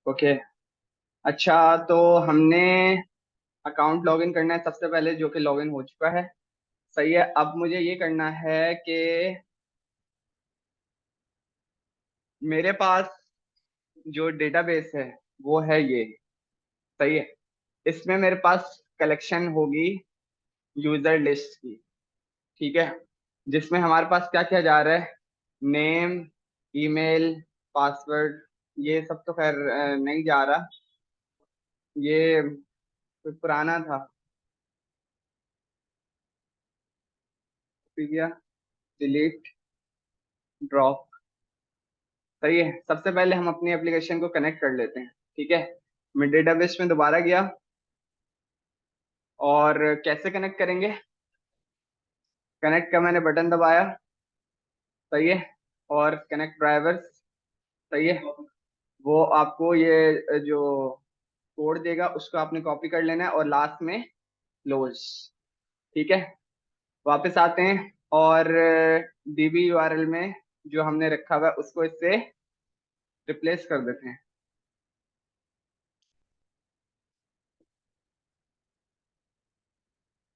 Okay. अच्छा, तो हमने अकाउंट लॉगिन करना है सबसे पहले, जो कि लॉगिन हो चुका है। सही है। अब मुझे ये करना है कि मेरे पास जो डेटाबेस है वो है ये। सही है। इसमें मेरे पास कलेक्शन होगी यूजर लिस्ट की। ठीक है। जिसमें हमारे पास क्या क्या जा रहा है? Name, email, password. ये सब तो खैर नहीं जा रहा। ये कोई पुराना था। ठीक है। Delete, drop. सही है। सबसे पहले हम अपनी एप्लीकेशन को कनेक्ट कर लेते हैं। ठीक है। मैं डेटाबेस में दोबारा गया। और कैसे कनेक्ट करेंगे? कनेक्ट का मैंने बटन दबाया। सही है। और कनेक्ट ड्राइवर्स। सही है। वो आपको ये जो कोड देगा उसको आपने कॉपी कर लेना है और लास्ट में क्लोज। ठीक है। वापस आते हैं और डीबी यूआरएल में जो हमने रखा हुआ है उसको इससे रिप्लेस कर देते हैं।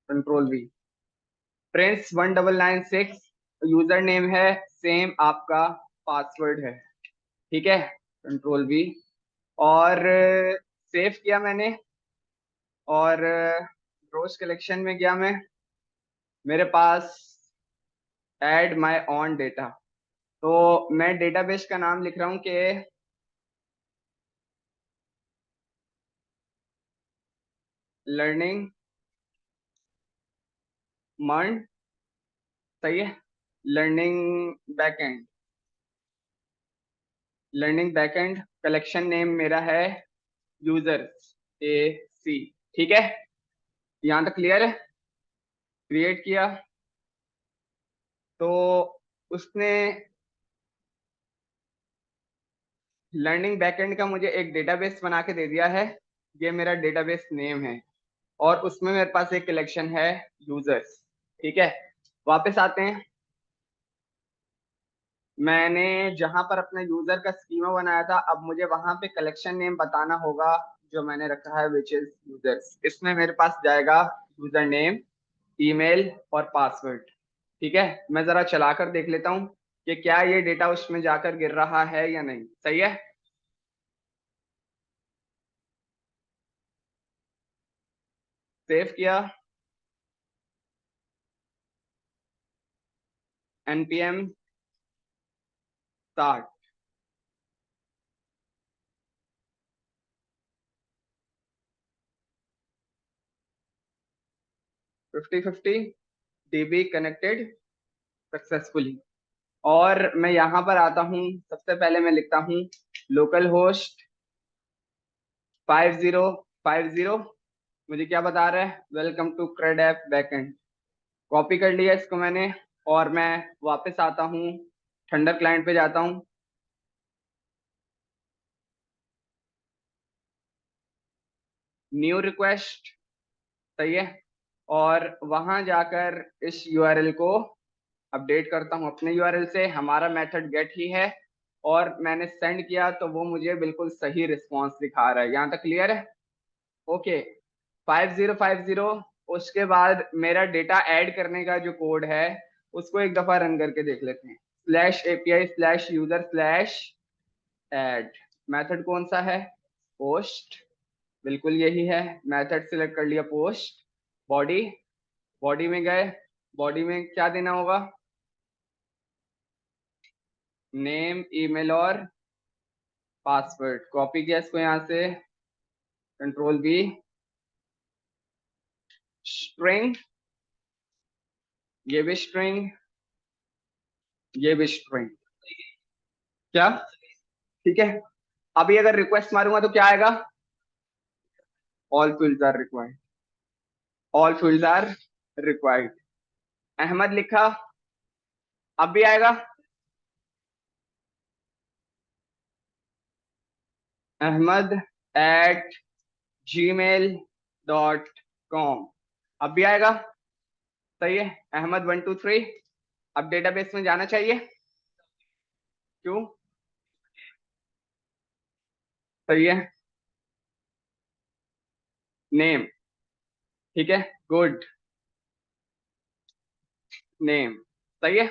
Control we. Prince 1996 user name है, सेम आपका पासवर्ड है। ठीक है। Control we. और सेव किया मैंने। और रोज कलेक्शन में गया मैं। मेरे पास ऐड माय ऑन डेटा। तो मैं डेटाबेस का नाम लिख रहा हूँ कि लर्निंग मर्न। सही है। Learning backend. Learning backend collection name मेरा है यूजर्स ए सी। ठीक है। यहाँ तक क्लियर है? क्रिएट किया तो उसने लर्निंग बैकएंड का मुझे एक डेटाबेस बना के दे दिया है। ये मेरा डेटाबेस नेम है। और उसमें मेरे पास एक कलेक्शन है यूजर्स। ठीक है। वापस आते हैं। मैंने जहां पर अपने यूजर का स्कीमा बनाया था, अब मुझे वहां पे कलेक्शन नेम बताना होगा जो मैंने रखा है, विच इज यूजर्स। इसमें मेरे पास जाएगा यूजर नेम, ईमेल और पासवर्ड। ठीक है। मैं जरा चला कर देख लेता हूँ कि क्या ये डेटा उसमें जाकर गिर रहा है या नहीं। सही है। सेव किया। NPM start. 50-50 dB connected successfully. और मैं यहाँ पर आता हूँ। सबसे पहले मैं लिखता हूँ लोकल होस्ट 5050। मुझे क्या बता रहा है? Welcome to CRED app backend. Copy कर लिया इसको मैंने। और मैं वापस आता हूँ, थंडर क्लाइंट पे जाता हूँ। New request. सही है। और वहां जाकर इस यूआरएल को अपडेट करता हूँ अपने यूआरएल से। हमारा मेथड गेट ही है। और मैंने सेंड किया तो वो मुझे बिल्कुल सही रिस्पॉन्स दिखा रहा है। यहाँ तक क्लियर है? ओके। 5050। उसके बाद मेरा डेटा ऐड करने का जो कोड है उसको एक दफा रन करके देख लेते हैं। Slash API slash user slash add. Method कौन सा है? पोस्ट। बिल्कुल यही है। मेथड सिलेक्ट कर लिया, पोस्ट। बॉडी। बॉडी में गए। बॉडी में क्या देना होगा? नेम, ईमेल और पासवर्ड। कॉपी किया इसको यहाँ से। Control B. स्ट्रिंग। ये भी स्ट्रिंग, ये भी स्ट्रिंग। क्या? ठीक है। अभी अगर रिक्वेस्ट मारूंगा तो क्या आएगा? All fields are required. All fields are required. Ahmed लिखा। अब भी आएगा। Ahmed at gmail.com। अब भी आएगा। सही है। अहमद 123। अब डेटाबेस में जाना चाहिए। क्यों? सही है। नेम, ठीक है, गुड, नेम, सही है।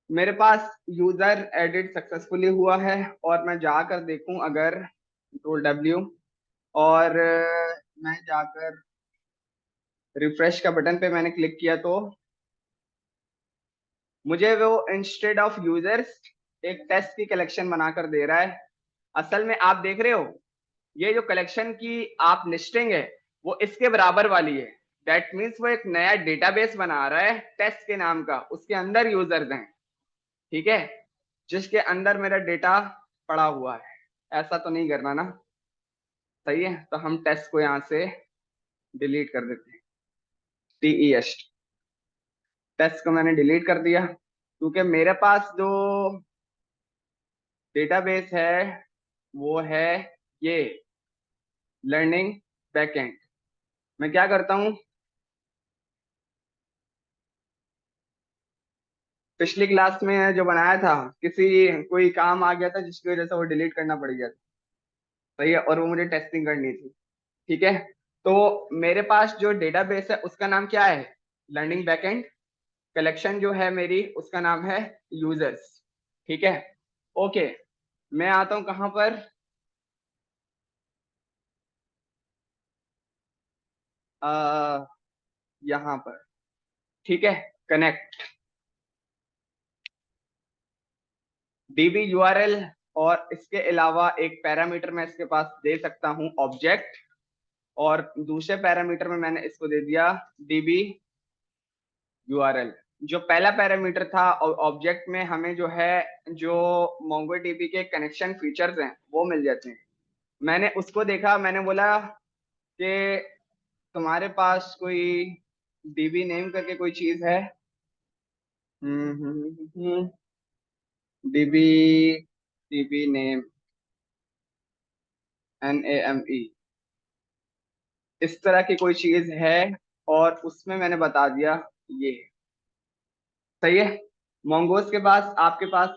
मेरे पास यूजर एडिट सक्सेसफुली हुआ है, और मैं जाकर देखूं अगर कंट्रोल डब्ल्यू, और मैं जाकर रिफ्रेश का बटन पे मैंने क्लिक किया तो मुझे वो इंस्टेड ऑफ यूजर्स एक टेस्ट की कलेक्शन बनाकर दे रहा है। असल में आप देख रहे हो, ये जो कलेक्शन की आप लिस्टिंग है वो इसके बराबर वाली है। दैट मीन्स वो एक नया डेटाबेस बना रहा है टेस्ट के नाम का, उसके अंदर यूजर्स हैं, ठीक है, जिसके अंदर मेरा डेटा पड़ा हुआ है। ऐसा तो नहीं करना ना, सही है। तो हम टेस्ट को यहाँ से डिलीट कर देते हैं। टीईएस, टेस्ट को मैंने डिलीट कर दिया, क्योंकि मेरे पास जो डेटाबेस है वो है ये लर्निंग बैकएंड। मैं क्या करता हूँ, पिछली क्लास में जो बनाया था, किसी कोई काम आ गया था जिसकी वजह से वो डिलीट करना पड़ गया था, सही है, और वो मुझे टेस्टिंग करनी थी, ठीक है। तो मेरे पास जो डेटाबेस है उसका नाम क्या है, लर्निंग बैकएंड। कलेक्शन जो है मेरी उसका नाम है यूजर्स, ठीक है। ओके, मैं आता हूँ कहाँ पर, आ, यहाँ पर, ठीक है, कनेक्ट डीबी यूआरएल, और इसके अलावा एक पैरामीटर मैं इसके पास दे सकता हूँ ऑब्जेक्ट, और दूसरे पैरामीटर में मैंने इसको दे दिया डीबी यूआरएल। जो पहला पैरामीटर था ऑब्जेक्ट में, हमें जो है जो मोंगोडीबी के कनेक्शन फीचर्स हैं वो मिल जाते हैं। मैंने उसको देखा, मैंने बोला कि तुम्हारे पास कोई डीबी नेम करके कोई चीज है, डीबी, डीबी नेम, NAME, इस तरह की कोई चीज है, और उसमें मैंने बता दिया ये, सही है। मोंगोज के पास, आपके पास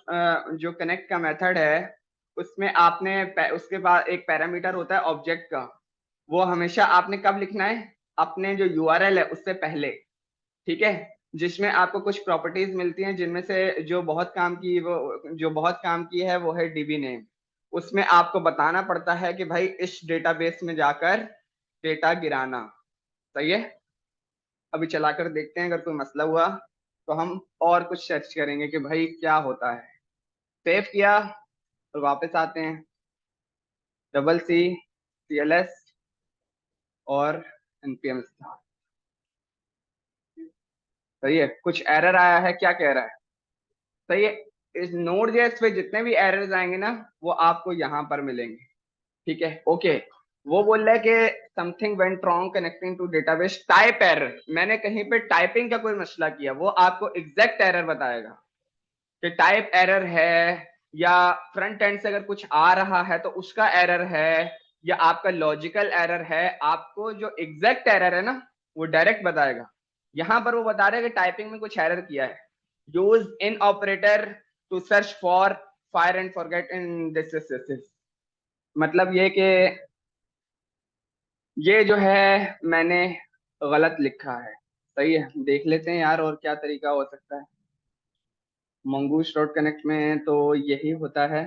जो कनेक्ट का मेथड है उसमें आपने उसके पास एक पैरामीटर होता है ऑब्जेक्ट का, वो हमेशा आपने कब लिखना है, अपने जो यूआरएल है उससे पहले, ठीक है। जिसमें आपको कुछ प्रॉपर्टीज मिलती हैं, जिनमें से जो बहुत काम की है वो है डीबी नेम। उसमें आपको बताना पड़ता है कि भाई इस डेटाबेस में जाकर डेटा गिराना, सही है। अभी चलाकर देखते हैं, अगर कोई मसला हुआ तो हम और कुछ सर्च करेंगे कि भाई क्या होता है। सेव किया और वापस आते हैं, CCLS और npm स्टार, सही है। कुछ एरर आया है, क्या कह रहा है, सही है। इस नोड जेएस पे जितने भी एरर्स आएंगे ना वो आपको यहाँ पर मिलेंगे, ठीक है, ओके। वो बोल रहा है कि something went wrong connecting to database, type error. मैंने कहीं पे टाइपिंग का कोई मसला किया, वो आपको एग्जैक्ट एरर बताएगा कि टाइप एरर है, या फ्रंट एंड से अगर कुछ आ रहा है तो उसका एरर है, या आपका लॉजिकल एरर है। आपको जो एग्जैक्ट एरर है ना वो डायरेक्ट बताएगा। यहां पर वो बता रहे हैं कि टाइपिंग में कुछ एरर किया है, use in operator to search for fire and forget in this. मतलब ये कि ये जो है मैंने गलत लिखा है, सही है। देख लेते हैं यार और क्या तरीका हो सकता है। मंगूस डॉट कनेक्ट में तो यही होता है।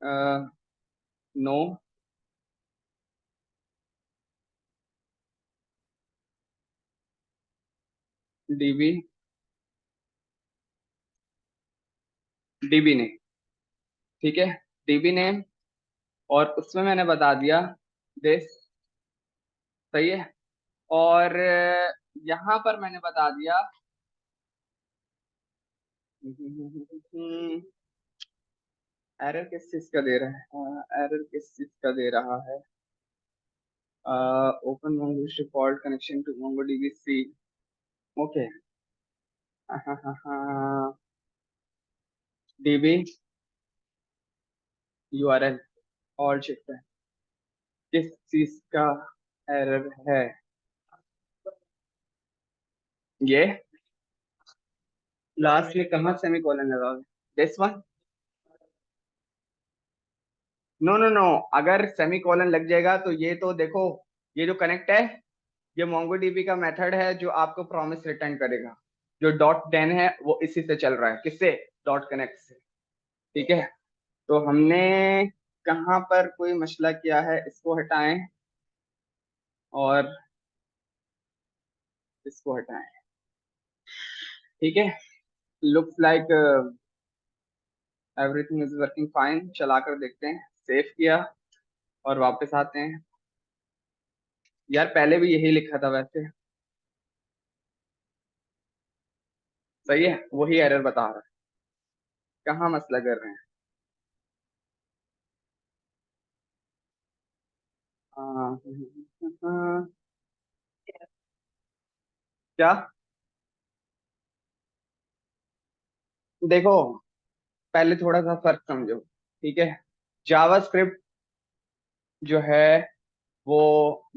नो, डीबी, डीबी नेम, ठीक है, डीबी नेम, और उसमें मैंने बता दिया दिस, सही है। और यहाँ पर मैंने बता दिया एरर किस चीज का दे रहा है, एरर किस चीज का दे रहा है, open mongoose default connection to mongodb C, okay, DB URL, और चेक है किस चीज का एरर है, ये लास्ट में कहाँ सेमीकोलन लगाओगे? This one? No no no, अगर सेमीकोलन लग जाएगा तो ये तो देखो, ये जो कनेक्ट है, ये मोंगोडीबी का मेथड है जो आपको प्रॉमिस रिटर्न करेगा। जो डॉट टेन है वो इसी से चल रहा है, किससे? डॉट कनेक्ट से। ठीक है, तो हमने कहाँ पर कोई मसला किया है, इसको हटाएं और इसको हटाएं। ठीक है, looks like everything is working fine. चलाकर देखते हैं, सेव किया और वापस आते हैं। यार पहले भी यही लिखा था वैसे। सही है, वही एरर बता रहा है। कहाँ मसला कर रहे हैं? हाँ, क्या? देखो, पहले थोड़ा सा फर्क समझो। ठीक है, जावास्क्रिप्ट जो है वो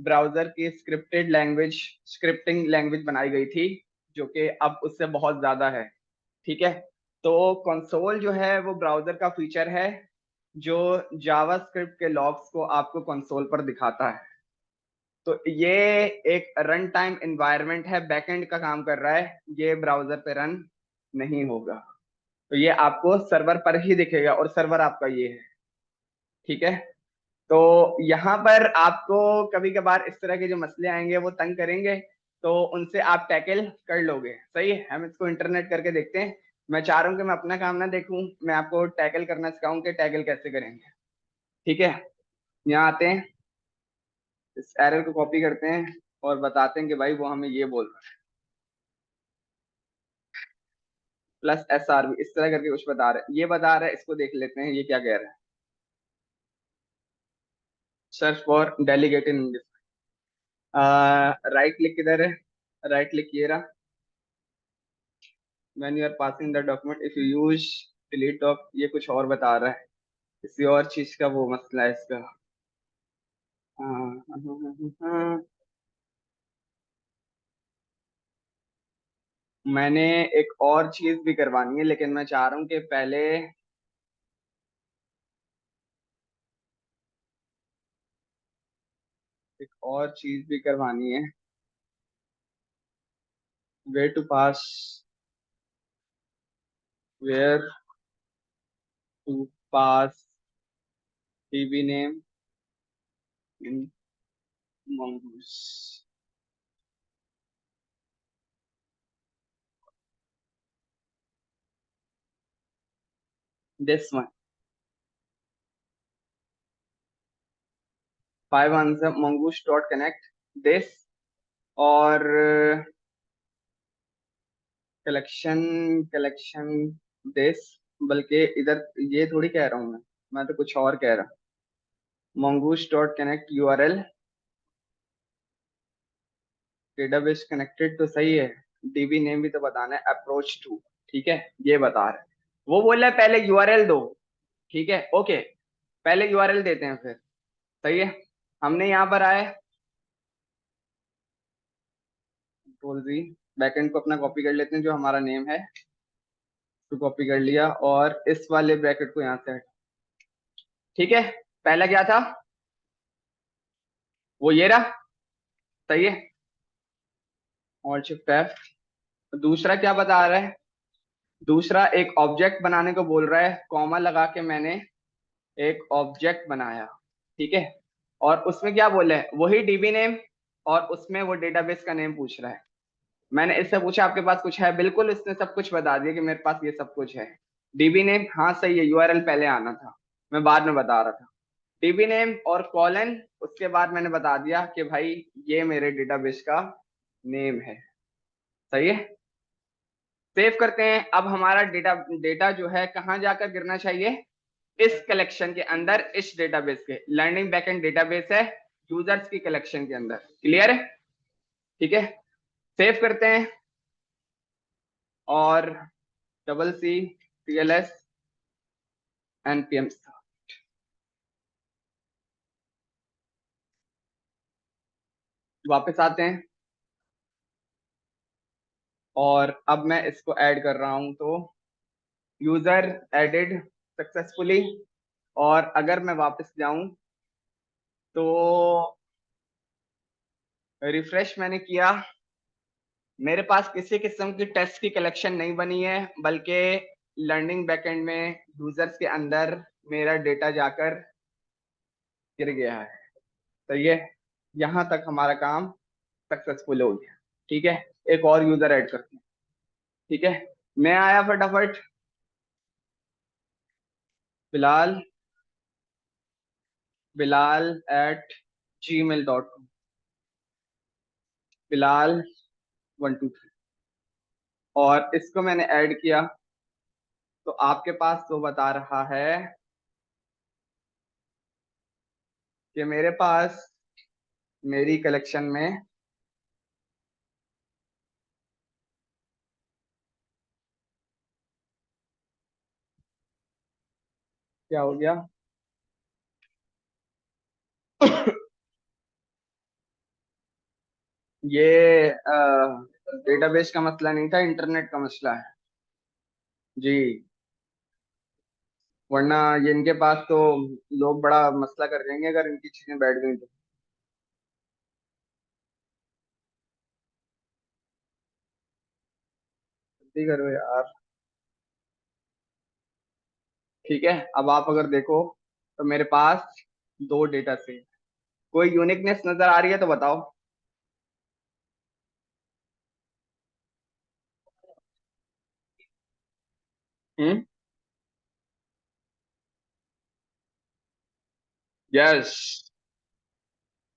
ब्राउजर की स्क्रिप्टेड लैंग्वेज, स्क्रिप्टिंग लैंग्वेज बनाई गई थी, जो कि अब उससे बहुत ज्यादा है। ठीक है, तो कंसोल जो है वो ब्राउजर का फीचर है जो जावास्क्रिप्ट के लॉग्स को आपको कंसोल पर दिखाता है। तो ये एक रन टाइम एनवायरनमेंट है, बैकएंड का काम कर रहा है, ये ब्राउजर पे रन नहीं होगा। तो ये आपको सर्वर पर ही दिखेगा और सर्वर आपका ये है। ठीक है, तो यहाँ पर आपको कभी कभार इस तरह के जो मसले आएंगे वो तंग करेंगे, तो उनसे आप टैकल कर लोगे। सही है, हम इसको इंटरनेट करके देखते हैं। मैं चाह रहा हूँ कि मैं अपना काम ना देखूं, मैं आपको टैकल करना सिखाऊं कि टैकल कैसे करेंगे। ठीक है, यहाँ आते हैं, इस एरर को कॉपी करते हैं और बताते हैं कि भाई वो हमें ये बोल रहा है। प्लस एस आर बी, इस तरह करके कुछ बता रहा है, ये बता रहा है, इसको देख लेते हैं ये क्या कह रहा है। Search for delegate in English. Right click किधर है? राइट क्लिक ये रहा। when you are passing the document if you use delete doc, ये कुछ और बता रहा है, किसी और चीज का वो मसला है इसका। हाँ, हाँ, हाँ, हाँ, हाँ। मैंने एक और चीज भी करवानी है, लेकिन मैं चाह रहा हूँ कि पहले एक और चीज भी करवानी है। Way to pass, where to pass TV name in mongoose। This one, 5 answer mongoose dot connect this, और कलेक्शन, कलेक्शन दिस। बल्कि इधर ये थोड़ी कह रहा हूँ मैं तो कुछ और कह रहा। mongoose dot connect URL, database connected तो सही है, डीबी नेम भी तो बताना है, अप्रोच टू। ठीक है, ये बता रहा है। वो बोल रहा है पहले यूआरएल दो। ठीक है, ओके, पहले यूआरएल देते हैं फिर। सही है, हमने यहाँ पर आए, कंट्रोल जी, बैकएंड को अपना कॉपी कर लेते हैं, जो हमारा नेम है तो कॉपी कर लिया, और इस वाले ब्रैकेट को यहाँ से ठीक है, पहला क्या था? वो ये रहा। सही है, ऑल्ट शिफ्ट एफ। दूसरा क्या बता रहा है? दूसरा एक ऑब्जेक्ट बनाने को बोल रहा है, कॉमा लगा के मैंने एक ऑब्जेक्ट बनाया। ठीक है, और उसमें क्या बोले है, वही डीबी नेम, और उसमें वो डेटाबेस का नेम पूछ रहा है। मैंने इससे पूछा आपके पास कुछ है, बिल्कुल इसने सब कुछ बता दिया कि मेरे पास ये सब कुछ है। डीबी नेम, हाँ सही है, यूआरएल पहले आना था, मैं बाद में बता रहा था। डीबी नेम और कॉलन, उसके बाद मैंने बता दिया कि भाई ये मेरे डेटाबेस का नेम है। सही है, सेव करते हैं। अब हमारा डेटा डेटा जो है कहाँ जाकर गिरना चाहिए? इस कलेक्शन के अंदर, इस डेटाबेस के, लर्निंग बैकएंड डेटाबेस है, यूजर्स की कलेक्शन के अंदर। क्लियर है? ठीक है, सेव करते हैं और डबल सी टीएलएस एनपीएम वापस आते हैं। और अब मैं इसको ऐड कर रहा हूं, तो यूजर एडेड सक्सेसफुली। और अगर मैं वापस जाऊं तो रिफ्रेश मैंने किया, मेरे पास किसी किस्म की टेस्ट की कलेक्शन नहीं बनी है, बल्कि लर्निंग बैकएंड में यूजर्स के अंदर मेरा डेटा जाकर गिर गया है। तो ये यहाँ तक हमारा काम सक्सेसफुल हो गया। ठीक है, एक और यूजर ऐड करते हैं। ठीक है, मैं आया फटाफट, बिलाल, बिलाल @gmail.com, बिलाल 123, और इसको मैंने ऐड किया। तो आपके पास तो बता रहा है कि मेरे पास मेरी कलेक्शन में क्या हो गया। ये डेटाबेस का मसला नहीं था, इंटरनेट का मसला है जी। वरना ये इनके पास तो लोग बड़ा मसला कर देंगे अगर इनकी चीजें बैठ गई तो। जल्दी करो यार। ठीक है, अब आप अगर देखो तो मेरे पास दो डेटा सेट, कोई यूनिकनेस नजर आ रही है तो बताओ। हम्म, यस।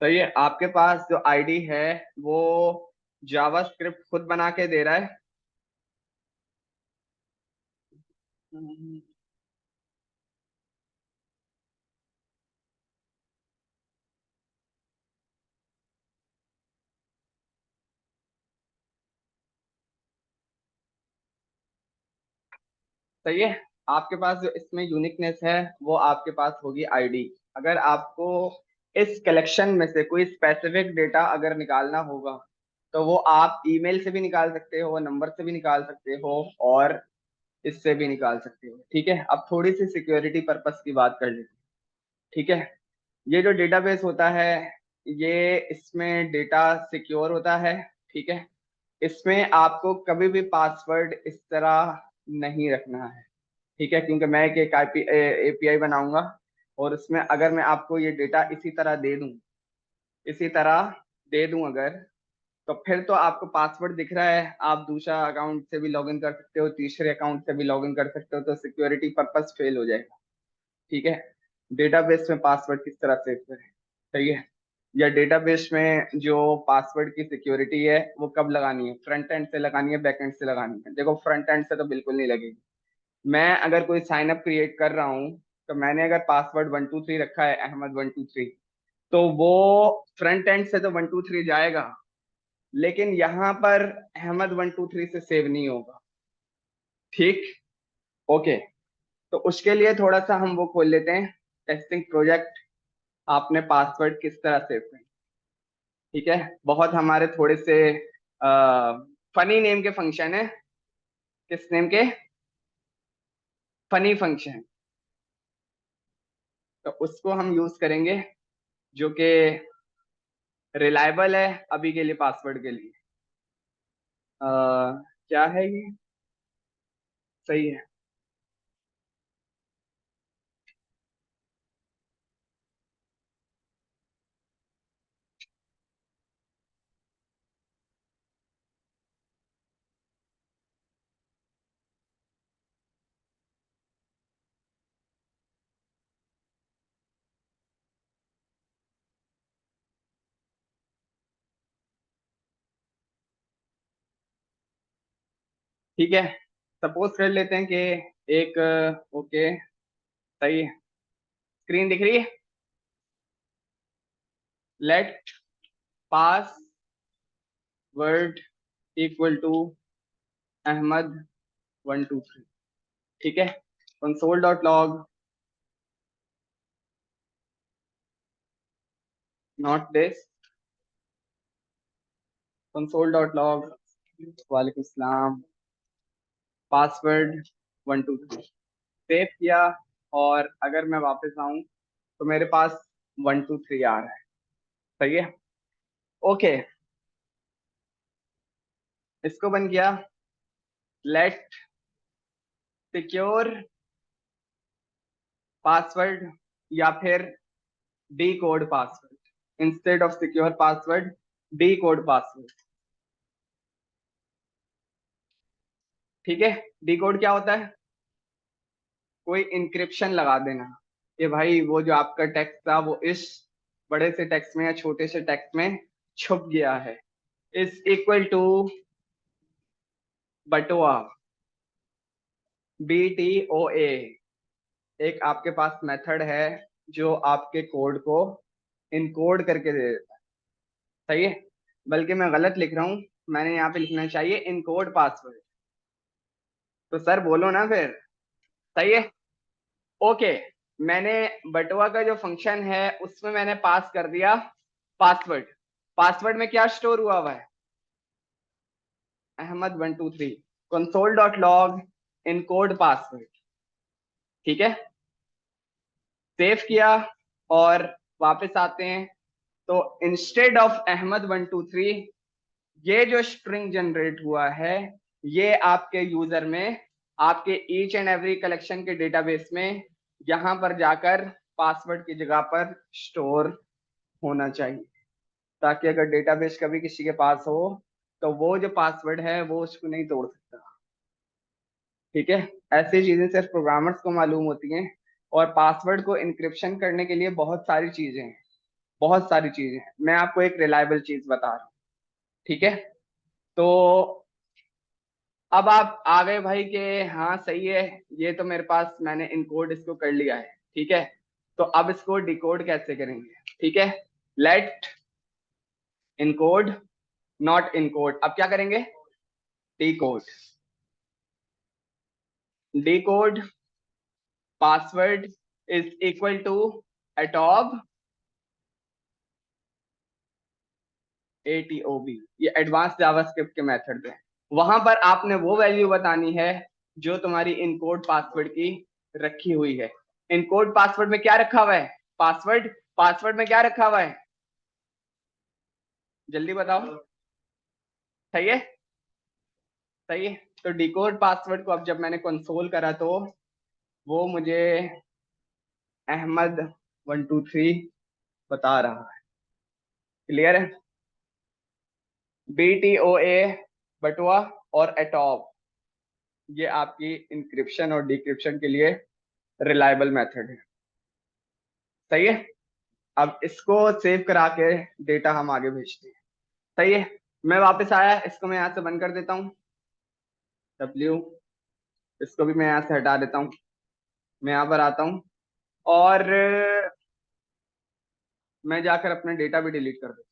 सही है, आपके पास जो आईडी है वो जावा स्क्रिप्ट खुद बना के दे रहा है। हम्म, सही है, आपके पास जो इसमें यूनिकनेस है वो आपके पास होगी आईडी। अगर आपको इस कलेक्शन में से कोई स्पेसिफिक डेटा अगर निकालना होगा तो वो आप ईमेल से भी निकाल सकते हो, नंबर से भी निकाल सकते हो, और इससे भी निकाल सकते हो। ठीक है, अब थोड़ी सी सिक्योरिटी पर्पस की बात कर लेते हैं। ठीक है, ये जो डेटाबेस होता है ये इसमें डेटा सिक्योर होता है। ठीक है, इसमें आपको कभी भी पासवर्ड इस तरह नहीं रखना है। ठीक है, क्योंकि मैं एक एपीआई बनाऊंगा और उसमें अगर मैं आपको ये डेटा इसी तरह दे दूं, इसी तरह दे दूं अगर, तो फिर तो आपको पासवर्ड दिख रहा है, आप दूसरा अकाउंट से भी लॉगिन कर सकते हो, तीसरे अकाउंट से भी लॉगिन कर सकते हो, तो सिक्योरिटी पर्पस फेल हो जाएगा। ठीक है, डेटाबेस में पासवर्ड किस तरह सेव करें। सही है, या डेटाबेस में जो पासवर्ड की सिक्योरिटी है वो कब लगानी है, फ्रंट एंड से लगानी है, बैक एंड से लगानी है। देखो, फ्रंट एंड से तो बिल्कुल नहीं लगेगी। मैं अगर कोई साइन अप क्रिएट कर रहा हूँ तो मैंने अगर पासवर्ड 123 रखा है, अहमद 123, तो वो फ्रंट एंड से तो 123 जाएगा, लेकिन यहाँ पर अहमद 123 से सेव नहीं होगा। ठीक, ओके। तो उसके लिए थोड़ा सा हम वो खोल लेते हैं, टेस्टिंग प्रोजेक्ट। आपने पासवर्ड किस तरह सेव करें। ठीक है, बहुत हमारे थोड़े से फनी नेम के फंक्शन है। किस नेम के? Funny function. तो उसको हम यूज करेंगे, जो कि रिलायबल है अभी के लिए पासवर्ड के लिए। अ, क्या है ये? सही है। ठीक है, सपोज कर लेते हैं कि एक, ओके, सही है, स्क्रीन दिख रही है। Let password equal to Ahmed 123। ठीक है, console dot log, not this, console dot log वालेकुम सलाम। पासवर्ड 123 सेव किया, और अगर मैं वापस आऊं तो मेरे पास 123 आ रहा है। सही है, ओके। इसको बन गया। लेट सिक्योर पासवर्ड, या फिर D code password, instead of secure password D code password. ठीक है, डी कोड क्या होता है? कोई इंक्रिप्शन लगा देना कि भाई वो जो आपका टेक्स्ट था वो इस बड़े से टेक्स्ट में या छोटे से टेक्स्ट में छुप गया है। इज इक्वल टू बटुआ, BTOA। एक आपके पास मेथड है जो आपके कोड को इनकोड करके दे देता है। सही है, बल्कि मैं गलत लिख रहा हूं, मैंने यहाँ पे लिखना चाहिए इनकोड पासवर्ड। तो सर बोलो ना फिर। सही है, ओके। मैंने बटुआ का जो फंक्शन है उसमें मैंने पास कर दिया पासवर्ड। पासवर्ड में क्या स्टोर हुआ हुआ है? Ahmed123 console.log encode password. ठीक है, सेव किया और वापस आते हैं। तो इंस्टेड ऑफ Ahmed123, ये जो स्ट्रिंग जनरेट हुआ है ये आपके यूजर में, आपके ईच एंड एवरी कलेक्शन के डेटाबेस में यहां पर जाकर पासवर्ड की जगह पर स्टोर होना चाहिए, ताकि अगर डेटाबेस कभी किसी के पास हो तो वो जो पासवर्ड है वो उसको नहीं तोड़ सकता। ठीक है, ऐसी चीजें सिर्फ प्रोग्रामर्स को मालूम होती हैं। और पासवर्ड को इंक्रिप्शन करने के लिए बहुत सारी चीजें हैं, बहुत सारी चीजें हैं। मैं आपको एक रिलायबल चीज बता रहा हूँ। ठीक है, तो अब आप आ गए भाई के हाँ सही है, ये तो मेरे पास मैंने इनकोड इसको कर लिया है। ठीक है, तो अब इसको डिकोड कैसे करेंगे? ठीक है, लेट इनकोड नॉट इनकोड। अब क्या करेंगे? Decode. Decode password is equal to atob ATOB। ये एडवांस जावास्क्रिप्ट के मेथड है। वहां पर आपने वो वैल्यू बतानी है जो तुम्हारी इनकोड पासवर्ड की रखी हुई है। इनकोड पासवर्ड में क्या रखा हुआ है? पासवर्ड, पासवर्ड में क्या रखा हुआ है? जल्दी बताओ। सही है, सही है। तो डिकोड पासवर्ड को अब जब मैंने कंसोल करा तो वो मुझे Ahmed123 बता रहा है। क्लियर है? BTOA बटुआ और एटॉब, ये आपकी इंक्रिप्शन और डिक्रिप्शन के लिए रिलायबल मेथड है। सही है, अब इसको सेव करा के डेटा हम आगे भेजते हैं। सही है, मैं वापस आया, इसको मैं यहाँ से बंद कर देता हूँ। W, इसको भी मैं यहाँ से हटा देता हूँ। मैं यहाँ पर आता हूँ और मैं जाकर अपना डेटा भी डिलीट कर देता हूँ।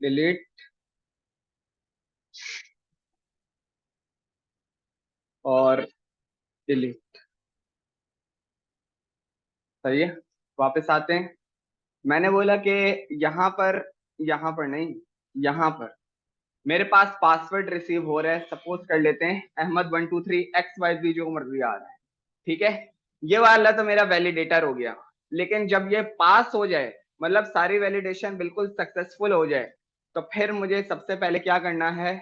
डिलीट और डिलीट। सही है, वापस आते हैं। मैंने बोला कि यहाँ पर नहीं, यहाँ पर मेरे पास पासवर्ड रिसीव हो रहा है। सपोज कर लेते हैं Ahmed123 XYZ जो मर्जी आ रहा है। ठीक है, ये वाला तो मेरा वैलिडेटर हो गया। लेकिन जब ये पास हो जाए, मतलब सारी वैलिडेशन बिल्कुल सक्सेसफुल हो जाए, तो फिर मुझे सबसे पहले क्या करना है?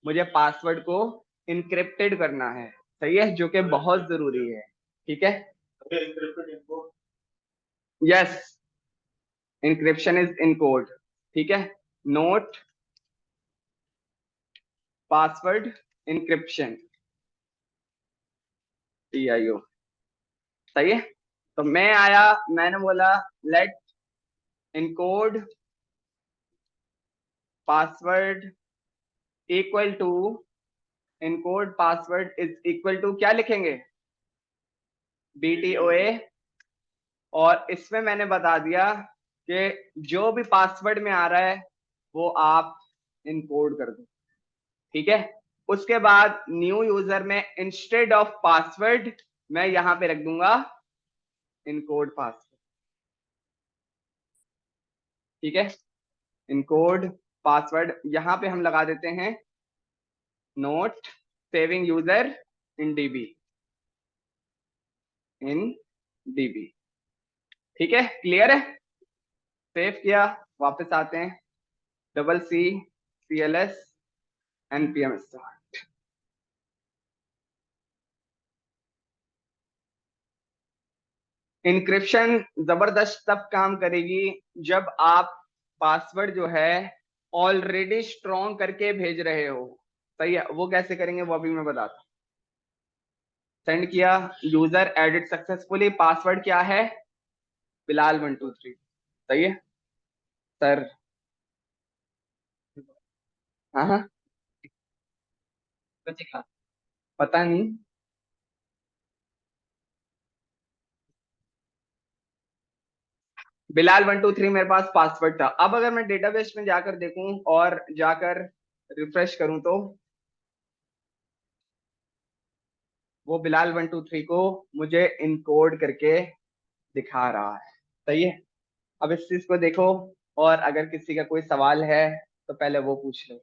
मुझे पासवर्ड को इनक्रिप्टेड करना है। सही है, जो कि बहुत जरूरी है। ठीक है, yes, encryption is in code. ठीक है, नोट पासवर्ड इंक्रिप्शन, TIO। सही है, तो मैं आया, मैंने बोला let encode password equal to, encode password is equal to क्या लिखेंगे? BTOA। और इसमें मैंने बता दिया कि जो भी पासवर्ड में आ रहा है वो आप इनकोड कर दो। ठीक है, उसके बाद न्यू यूजर में इंस्टेड ऑफ पासवर्ड मैं यहां पे रख दूंगा इनकोड पासवर्ड। ठीक है, इनकोड पासवर्ड, यहाँ पे हम लगा देते हैं note saving user in DB, in DB. ठीक है, क्लियर है? सेव किया, वापस आते हैं, double C CLS npm start। Encryption जबरदस्त तब काम करेगी जब आप पासवर्ड जो है ऑलरेडी स्ट्रॉन्ग करके भेज रहे हो। सही है, वो कैसे करेंगे वो अभी मैं बताता हूँ। सेंड किया, यूजर एडिट सक्सेसफुली, पासवर्ड क्या है? बिलाल 123। सही है सर? हाँ हाँ, पता नहीं। बिलाल 123 मेरे पास पासवर्ड था। अब अगर मैं डेटाबेस में जाकर देखूं और जाकर रिफ्रेश करूं तो वो बिलाल 123 को मुझे इनकोड करके दिखा रहा है। सही है, अब इस चीज को देखो, और अगर किसी का कोई सवाल है तो पहले वो पूछ लो।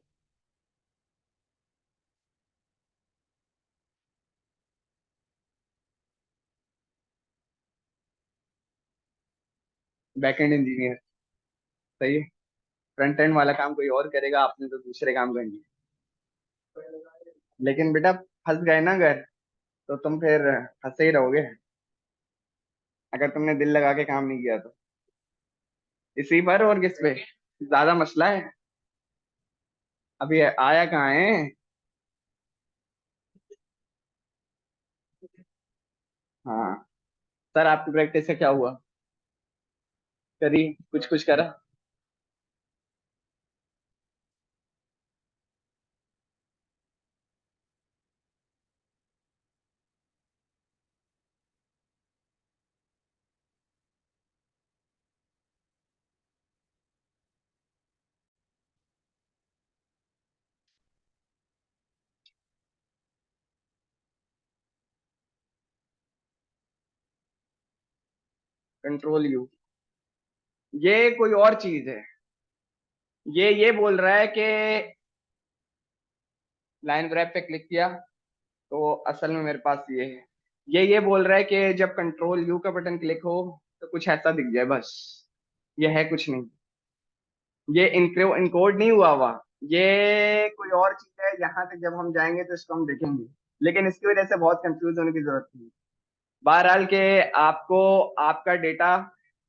Backend engineer. सही है, फ्रंट एंड वाला काम कोई और करेगा, आपने तो दूसरे काम करनी है। लेकिन बेटा फंस गए ना अगर, तो तुम फिर फंसे ही रहोगे अगर तुमने दिल लगा के काम नहीं किया तो। इसी पर और किस पे ज्यादा मसला है? अभी आया कहाँ है? हाँ सर, आपकी प्रैक्टिस से क्या हुआ? करी, कुछ कुछ करा? कंट्रोल यू, ये कोई और चीज है। ये बोल रहा है कि लाइन ग्रैब पे क्लिक किया तो असल में मेरे पास ये है। ये बोल रहा है कि जब कंट्रोल यू का बटन क्लिक हो तो कुछ ऐसा दिख जाए बस। ये है कुछ नहीं, ये इनकोड नहीं हुआ ये कोई और चीज है। यहाँ तक जब हम जाएंगे तो इसको हम देखेंगे, लेकिन इसकी वजह से बहुत कंफ्यूज होने की जरूरत नहीं। बहरहाल के आपको आपका डेटा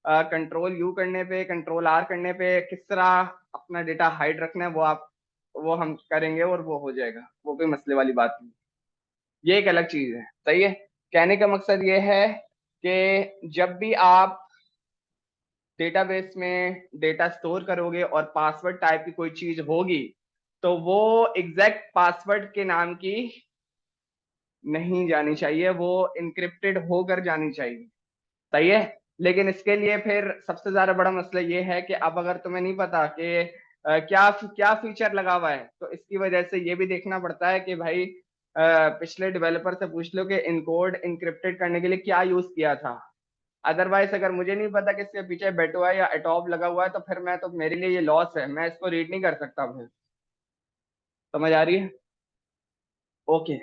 कंट्रोल यू करने पे, कंट्रोल आर करने पे किस तरह अपना डेटा हाइड रखना है वो हम करेंगे और वो हो जाएगा, वो कोई मसले वाली बात नहीं। ये एक अलग चीज है। सही है, कहने का मकसद ये है कि जब भी आप डेटाबेस में डेटा स्टोर करोगे और पासवर्ड टाइप की कोई चीज होगी तो वो एग्जैक्ट पासवर्ड के नाम की नहीं जानी चाहिए, वो इनक्रिप्टेड होकर जानी चाहिए। सही है, लेकिन इसके लिए फिर सबसे ज्यादा बड़ा मसला ये है कि अब अगर तुम्हें नहीं पता कि क्या क्या फीचर लगा हुआ है, तो इसकी वजह से ये भी देखना पड़ता है कि भाई पिछले डेवलपर से पूछ लो कि इनकोड इनक्रिप्टेड करने के लिए क्या यूज किया था। अदरवाइज अगर मुझे नहीं पता कि इसके पीछे बेटो है या एटॉप लगा हुआ है तो फिर मैं तो, मेरे लिए ये लॉस है, मैं इसको रीड नहीं कर सकता फिर। समझ आ रही है? ओके,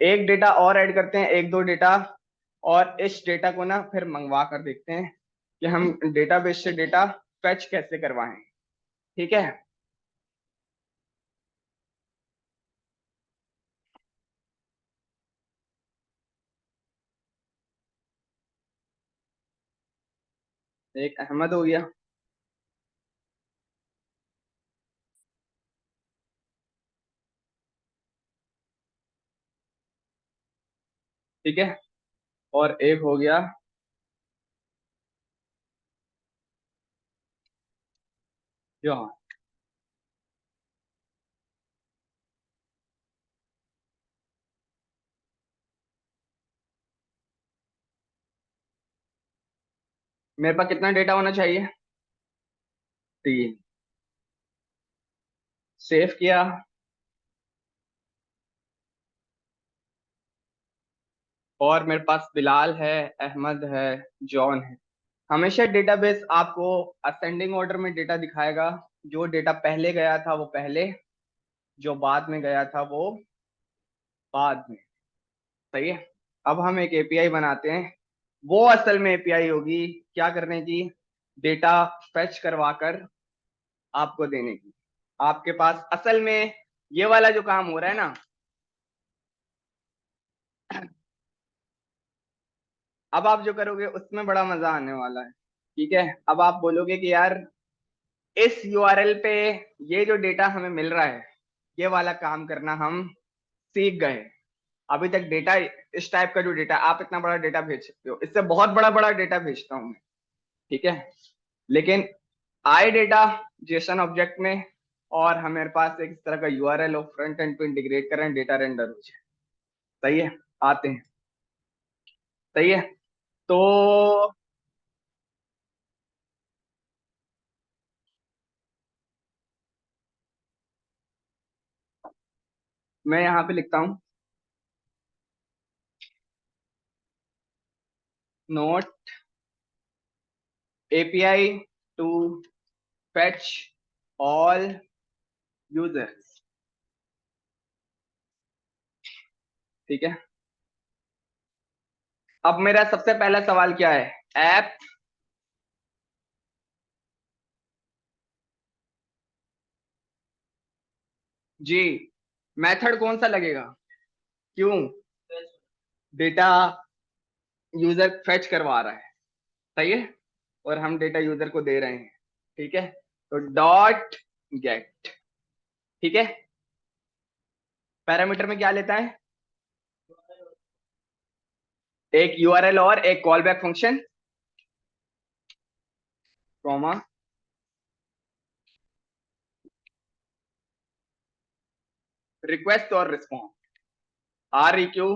एक डेटा और ऐड करते हैं, एक दो डेटा, और इस डेटा को ना फिर मंगवा कर देखते हैं कि हम डेटाबेस से डेटा फेच कैसे करवाएं। ठीक है, एक अहमद हो गया। ठीक है, और एक हो गया जो, मेरे पास कितना डेटा होना चाहिए? 3। सेव किया, और मेरे पास बिलाल है, अहमद है, जॉन है। हमेशा डेटाबेस आपको असेंडिंग ऑर्डर में डेटा दिखाएगा। जो डेटा पहले गया था वो पहले, जो बाद में गया था वो बाद में। सही है। अब हम एक एपीआई बनाते हैं, वो असल में एपीआई होगी क्या करने की, डेटा फेच करवा कर आपको देने की। आपके पास असल में ये वाला जो काम हो रहा है ना, अब आप जो करोगे उसमें बड़ा मजा आने वाला है। ठीक है, अब आप बोलोगे कि यार इस यूआरएल पे ये जो डेटा हमें मिल रहा है, ये वाला काम करना हम सीख गए। अभी तक डेटा, इस टाइप का जो डेटा, आप इतना बड़ा डेटा भेज सकते हो, इससे बहुत बड़ा बड़ा डेटा भेजता हूं मैं। ठीक है, लेकिन आए डेटा जेसन ऑब्जेक्ट में, और हमारे पास एक इस तरह का यूआरएल और फ्रंट एंड पे इंटीग्रेट कर रहे हैं, डेटा रेंडर हो जाए। सही है, आते हैं। सही है, तो मैं यहाँ पे लिखता हूँ note API to fetch all users. ठीक है, अब मेरा सबसे पहला सवाल क्या है, ऐप जी, मेथड कौन सा लगेगा, क्यों, डेटा यूजर फेच करवा रहा है। सही है, और हम डेटा यूजर को दे रहे हैं। ठीक है, तो डॉट गेट। ठीक है, पैरामीटर में क्या लेता है, एक यूआरएल और एक callback function, comma request और response, R E Q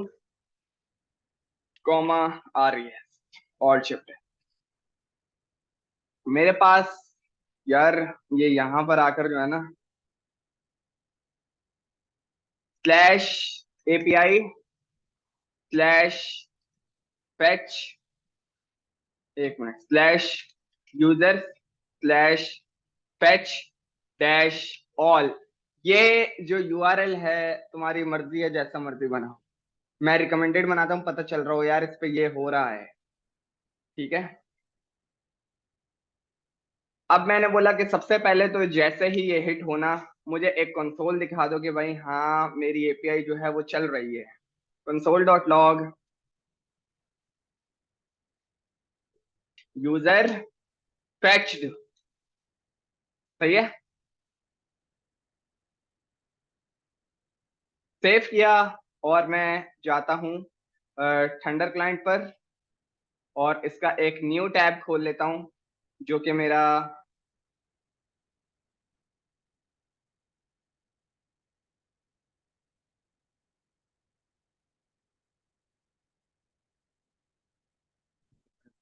comma R E S, और शिफ्ट। मेरे पास यार ये यहां पर आकर जो है ना, स्लैश एपीआई स्लैश फेच, एक minute, slash user slash fetch dash all. ये जो यूआरएल है तुम्हारी मर्जी है, जैसा मर्जी बनाओ, मैं रिकमेंडेड बनाता हूँ, पता चल रहा हो यार इस पे ये हो रहा है। ठीक है, अब मैंने बोला कि सबसे पहले तो जैसे ही ये हिट होना, मुझे एक कंसोल दिखा दो कि भाई हाँ मेरी एपीआई जो है वो चल रही है। Console dot log user fetched. सही है, सेव किया, और मैं जाता हूँ थंडर क्लाइंट पर, और इसका एक न्यू टैब खोल लेता हूँ, जो कि मेरा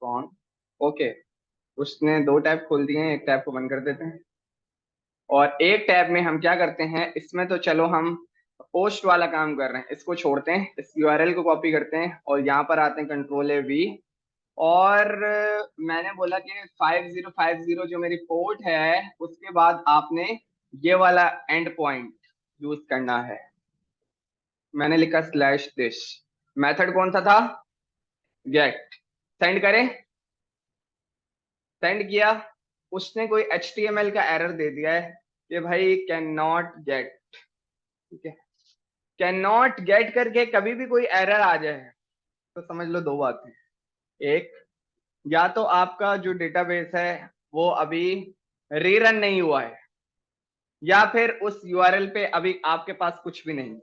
कौन, ओके, उसने दो टैब खोल दिए हैं, एक टैब को बंद कर देते हैं। और एक टैब में हम क्या करते हैं, इसमें तो चलो हम पोस्ट वाला काम कर रहे हैं, इसको छोड़ते हैं, इस यूआरएल को कॉपी करते हैं और यहाँ पर आते हैं, कंट्रोल ए वी, और मैंने बोला कि 5050 जो मेरी पोर्ट है, उसके बाद आपने ये वाला एंड पॉइंट यूज करना है। मैंने लिखा स्लैश दिस, मेथड कौन सा था, गेट। सेंड करें, सेंड किया, उसने कोई HTML का एरर दे दिया है कि भाई कैन नॉट गेट। ठीक है, कैन नॉट गेट करके कभी भी कोई एरर आ जाए तो समझ लो दो बातें, एक, या तो आपका जो डेटाबेस है वो अभी रीरन नहीं हुआ है, या फिर उस यूआरएल पे अभी आपके पास कुछ भी नहीं है।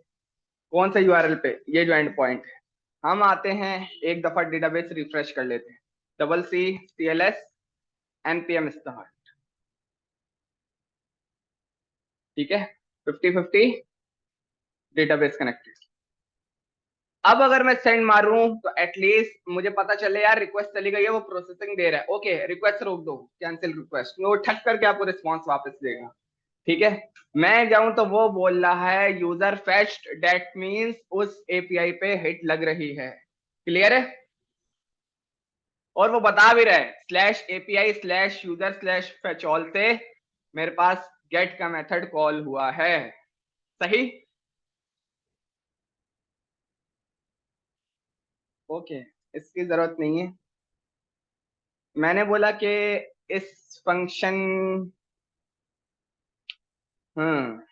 कौन सा यूआरएल पे, ये जो एंड पॉइंट है। हम आते हैं एक दफा डेटाबेस रिफ्रेश कर लेते हैं, double C CLS npm start. ठीक है, 50-50 डेटाबेस कनेक्टेड। अब अगर मैं सेंड मारूं तो एटलीस्ट मुझे पता चले यार रिक्वेस्ट चली गई है, वो प्रोसेसिंग दे रहा है, ओके रिक्वेस्ट रोक दो, कैंसिल रिक्वेस्ट, वो ठक करके आपको रिस्पॉन्स वापस देगा। ठीक है, मैं जाऊं तो वो बोल रहा है यूजर फेच्ड, दैट मींस उस एपीआई पे हिट लग रही है। क्लियर है, और वो बता भी रहा है slash API slash user slash fetch all से मेरे पास गेट का मेथड कॉल हुआ है, सही। ओके, इसकी जरूरत नहीं है। मैंने बोला कि इस फंक्शन, हम्म,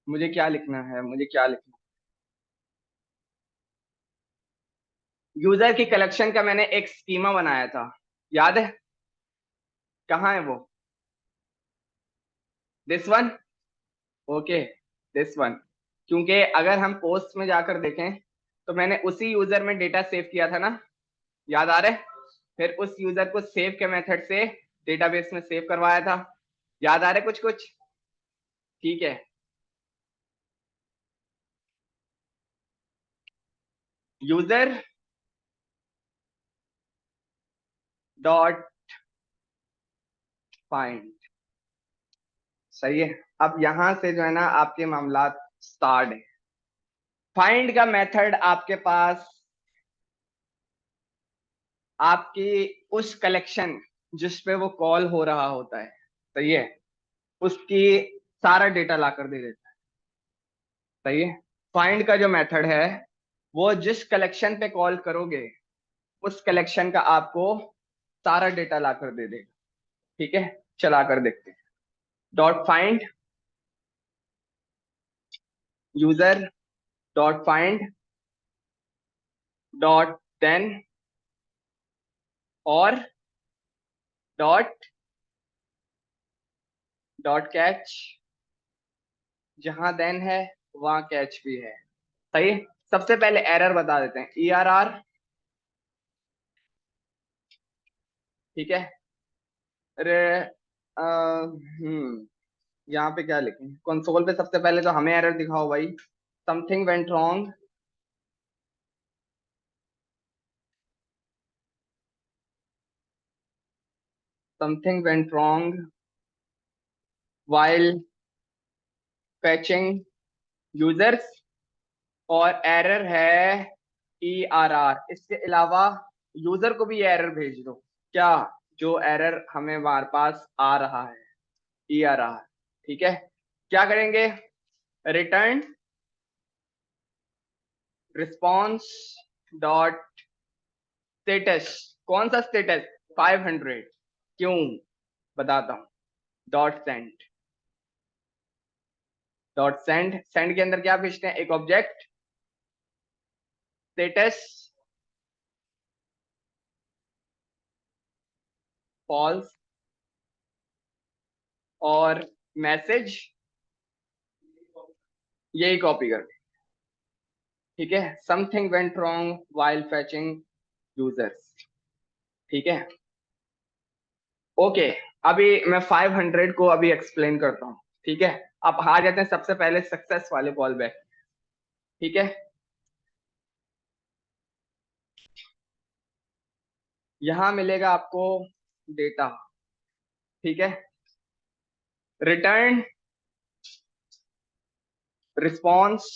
मुझे क्या लिखना है, मुझे क्या लिखना, यूजर की कलेक्शन का मैंने एक स्कीमा बनाया था, याद है? कहाँ है वो? This one. Okay, this one. क्योंकि अगर हम पोस्ट में जाकर देखें तो मैंने उसी यूजर में डेटा सेव किया था ना, याद आ रहा है? फिर उस यूजर को सेव के मेथड से डेटाबेस में सेव करवाया था, याद आ रहा है कुछ कुछ? ठीक है। यूजर डॉट फाइंड, सही है। अब यहां से जो है ना आपके मामला स्टार्ट है। फाइंड का मेथड आपके पास आपकी उस कलेक्शन जिस पे वो कॉल हो रहा होता है, सही है, उसकी सारा डेटा ला कर दे देता है, सही है। फाइंड का जो मेथड है वो जिस कलेक्शन पे कॉल करोगे उस कलेक्शन का आपको सारा डेटा ला कर दे देगा, ठीक है। चला कर देखते हैं। Dot find user dot find dot then और डॉट डॉट कैच, जहां देन है वहां कैच भी है, सही। सबसे पहले एरर बता देते हैं, ERR, ठीक है। अरे यहाँ पे क्या लिखें कंसोल पे? सबसे पहले तो हमें एरर दिखाओ भाई, something went wrong, something went wrong while fetching users, और एरर है ERR। इसके अलावा यूजर को भी ये एरर भेज दो, क्या? जो एरर हमें हमारे पास आ रहा है, ERR, ठीक है। क्या करेंगे? Return response dot status. कौन सा स्टेटस? 500। क्यों? बताता हूं। Dot send, dot send, send के अंदर क्या भेजते हैं? एक ऑब्जेक्ट स्टेटस फॉल्स और मैसेज, यही कॉपी कर, ठीक है। Something went wrong while फैचिंग users, ठीक है। ओके, अभी मैं 500 को अभी एक्सप्लेन करता हूँ, ठीक है। अब आ जाते हैं सबसे पहले सक्सेस वाले कॉल बैक, ठीक है। यहां मिलेगा आपको डेटा, ठीक है। Return response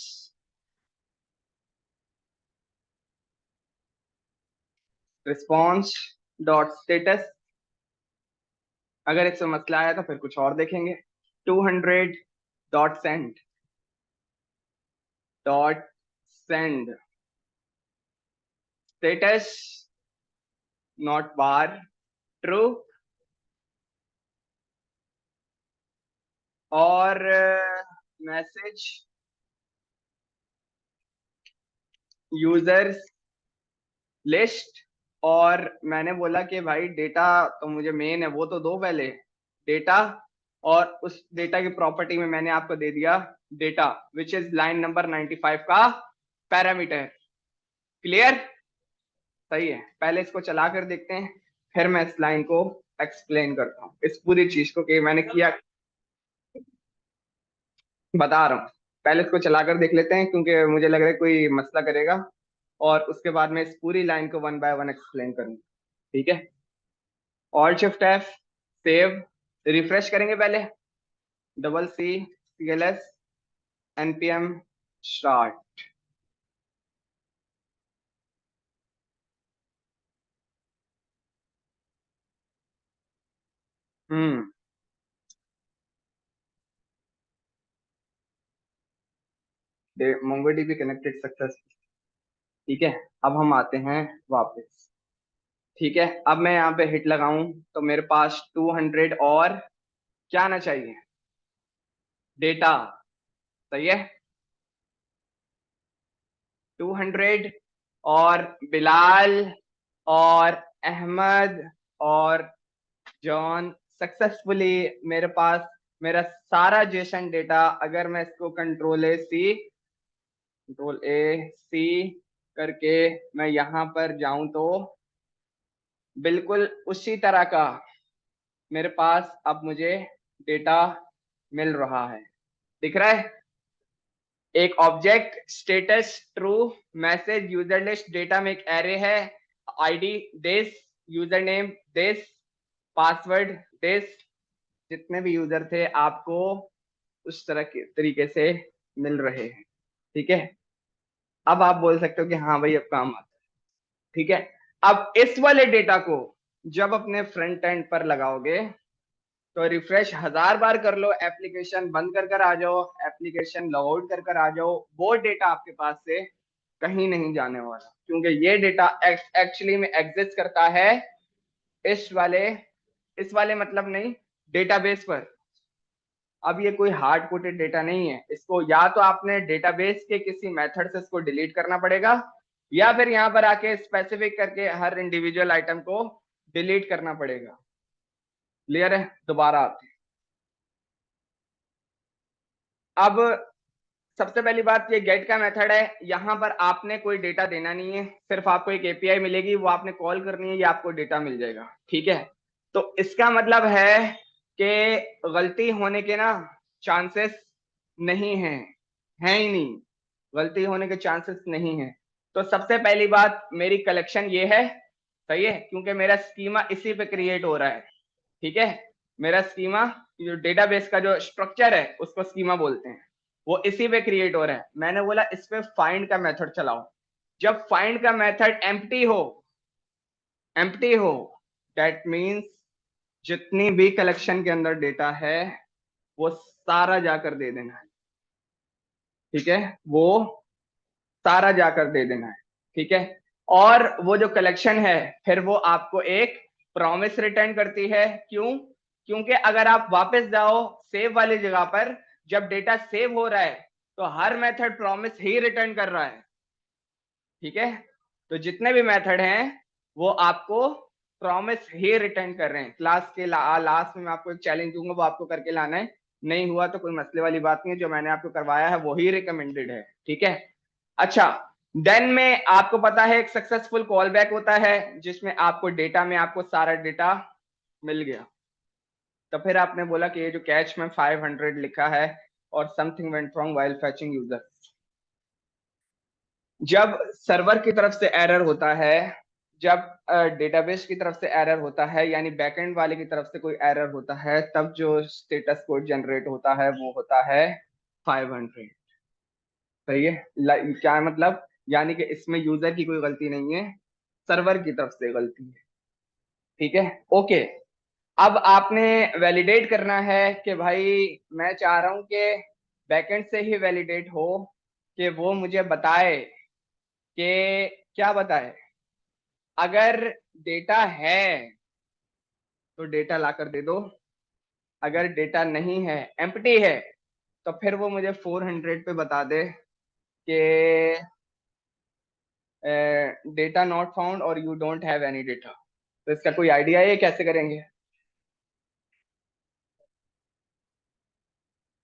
response dot status, अगर इससे मसला आया तो फिर कुछ और देखेंगे। 200 dot send, dot send status not bar true, और मैसेज यूजर्स लिस्ट। और मैंने बोला कि भाई डेटा तो मुझे मेन है, वो तो दो पहले डेटा, और उस डेटा की प्रॉपर्टी में मैंने आपको दे दिया data which is line number 95 का पैरामीटर। क्लियर? सही है। पहले इसको चला कर देखते हैं, फिर मैं इस लाइन को एक्सप्लेन करता हूँ, इस पूरी चीज को कि मैंने किया, बता रहा हूँ। पहले इसको चला कर देख लेते हैं क्योंकि मुझे लग रहा है कोई मसला करेगा, और उसके बाद मैं इस पूरी लाइन को वन बाय वन एक्सप्लेन करूंगा, ठीक है। Alt shift F, save, refresh करेंगे पहले, double C CLS NPM start. Hmm MongoDB connected success. ठीक है, अब हम आते हैं वापस। ठीक है, अब मैं यहाँ पे हिट लगाऊं तो मेरे पास 200 और क्या आना चाहिए, डेटा। सही है, 200 और बिलाल और अहमद और जॉन सक्सेसफुली मेरे पास मेरा सारा जेसन डेटा, अगर मैं इसको कंट्रोल ए सी करके मैं यहाँ पर जाऊं तो बिल्कुल उसी तरह का मेरे पास अब मुझे डेटा मिल रहा है। दिख रहा है, एक object status true, message user list, data में एक एरे है, ID this, user name this, password this, जितने भी यूजर थे आपको उस तरह के तरीके से मिल रहे हैं। ठीक है, अब आप बोल सकते हो कि हाँ भाई अब काम आता है। ठीक है, अब इस वाले डेटा को जब अपने फ्रंट एंड पर लगाओगे तो रिफ्रेश 1000 बार कर लो, एप्लीकेशन बंद कर कर आ जाओ, एप्लीकेशन लॉग आउट कर कर आ जाओ, वो डेटा आपके पास से कहीं नहीं जाने वाला, क्योंकि ये डेटा एक्चुअली में एग्जिस्ट करता है इस वाले मतलब नहीं, डेटाबेस पर। अब ये कोई हार्ड कोडेड डेटा नहीं है, इसको या तो आपने डेटाबेस के किसी मेथड से इसको डिलीट करना पड़ेगा, या फिर यहाँ पर आके स्पेसिफिक करके हर इंडिविजुअल आइटम को डिलीट करना पड़ेगा। क्लियर है, दोबारा आते हैं। अब सबसे पहली बात, ये गेट का मेथड है, यहाँ पर आपने कोई डेटा देना नहीं है, सिर्फ आपको एक एपीआई मिलेगी, वो आपने कॉल करनी है, ये आपको डेटा मिल जाएगा। ठीक है, तो इसका मतलब है कि गलती होने के ना चांसेस नहीं है ही नहीं, गलती होने के चांसेस नहीं है। तो सबसे पहली बात, मेरी कलेक्शन ये है। सही है, क्योंकि मेरा स्कीमा इसी पे क्रिएट हो रहा है। ठीक है, मेरा स्कीमा, जो डेटाबेस का जो स्ट्रक्चर है उसको स्कीमा बोलते हैं, वो इसी पे क्रिएट हो रहा है। मैंने बोला इस पे फाइंड का मेथड चलाओ, जब फाइंड का मेथड एम्प्टी हो दैट मीन्स जितनी भी कलेक्शन के अंदर डेटा है वो सारा जाकर दे देना है। ठीक है, वो सारा जाकर दे देना है। ठीक है, और वो जो कलेक्शन है फिर वो आपको एक प्रॉमिस रिटर्न करती है। क्यों? क्योंकि अगर आप वापस जाओ सेव वाली जगह पर, जब डेटा सेव हो रहा है तो हर मेथड प्रॉमिस ही रिटर्न कर रहा है। ठीक है, तो जितने भी मेथड हैं वो आपको प्रॉमिस ही रिटर्न कर रहे हैं। क्लास के लास्ट में मैं आपको एक चैलेंज दूंगा, वो आपको करके लाना है, नहीं हुआ तो कोई मसले वाली बात नहीं है, जो मैंने आपको करवाया है वही रिकमेंडेड है। ठीक है, अच्छा, देन में आपको पता है एक सक्सेसफुल कॉल बैक होता है जिसमें आपको डेटा में आपको सारा डेटा मिल गया। तो फिर आपने बोला कि ये जो कैच में 500 लिखा है और something went wrong while fetching user, जब सर्वर की तरफ से एरर होता है, जब डेटाबेस की तरफ से एरर होता है, यानी बैकएंड वाले की तरफ से कोई एरर होता है, तब जो स्टेटस कोड जनरेट होता है वो होता है 500। सही है, क्या मतलब, यानी कि इसमें यूजर की कोई गलती नहीं है, सर्वर की तरफ से गलती है। ठीक है, ओके। अब आपने वैलिडेट करना है कि भाई मैं चाह रहा हूं कि बैकएंड से ही वैलिडेट हो, कि वो मुझे बताए कि क्या बताए, अगर डेटा है तो डेटा लाकर दे दो, अगर डेटा नहीं है, एम्प्टी है, तो फिर वो मुझे 400 पे बता दे कि डेटा नॉट फाउंड और you don't have any data. तो इसका कोई आइडिया है कैसे करेंगे,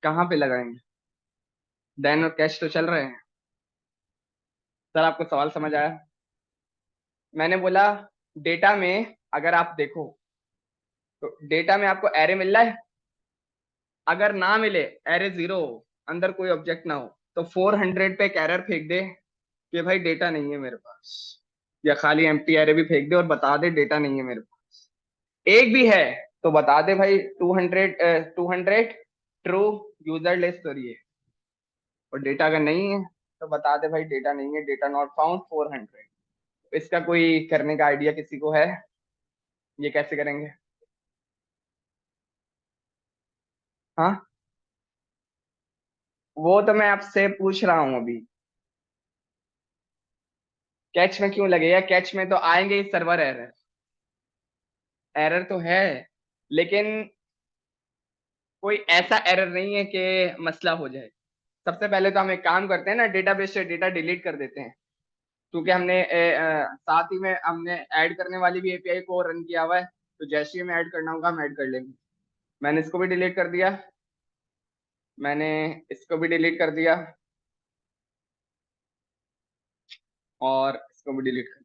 कहाँ पे लगाएंगे? देन और कैश तो चल रहे हैं। सर आपको सवाल समझ आया? मैंने बोला डेटा में अगर आप देखो तो डेटा में आपको एरे मिल रहा है, अगर ना मिले, एरे जीरो हो, अंदर कोई ऑब्जेक्ट ना हो, तो 400 पे एक एरर फेंक दे कि भाई डेटा नहीं है मेरे पास, या खाली एम्प्टी एरे भी फेंक दे और बता दे डेटा नहीं है मेरे पास। एक भी है तो बता दे भाई 200 ट्रू यूजर लिस्ट करिए, और डेटा अगर नहीं है तो बता दे भाई डेटा नहीं है, डेटा नॉट फाउंड 400। इसका कोई करने का आइडिया किसी को है, ये कैसे करेंगे? हाँ, वो तो मैं आपसे पूछ रहा हूँ अभी। कैच में क्यों लगेगा? कैच में तो आएंगे ही सर्वर एरर। एरर तो है, लेकिन कोई ऐसा एरर नहीं है कि मसला हो जाए। सबसे पहले तो हम एक काम करते हैं ना, डेटाबेस से डेटा डिलीट कर देते हैं। क्योंकि हमने साथ ही में हमने ऐड करने वाली भी एपीआई को रन किया हुआ है, तो जैसे ही हमें ऐड करना होगा हम ऐड कर लेंगे। मैंने इसको भी डिलीट कर दिया, मैंने इसको भी डिलीट कर दिया, और इसको भी डिलीट कर।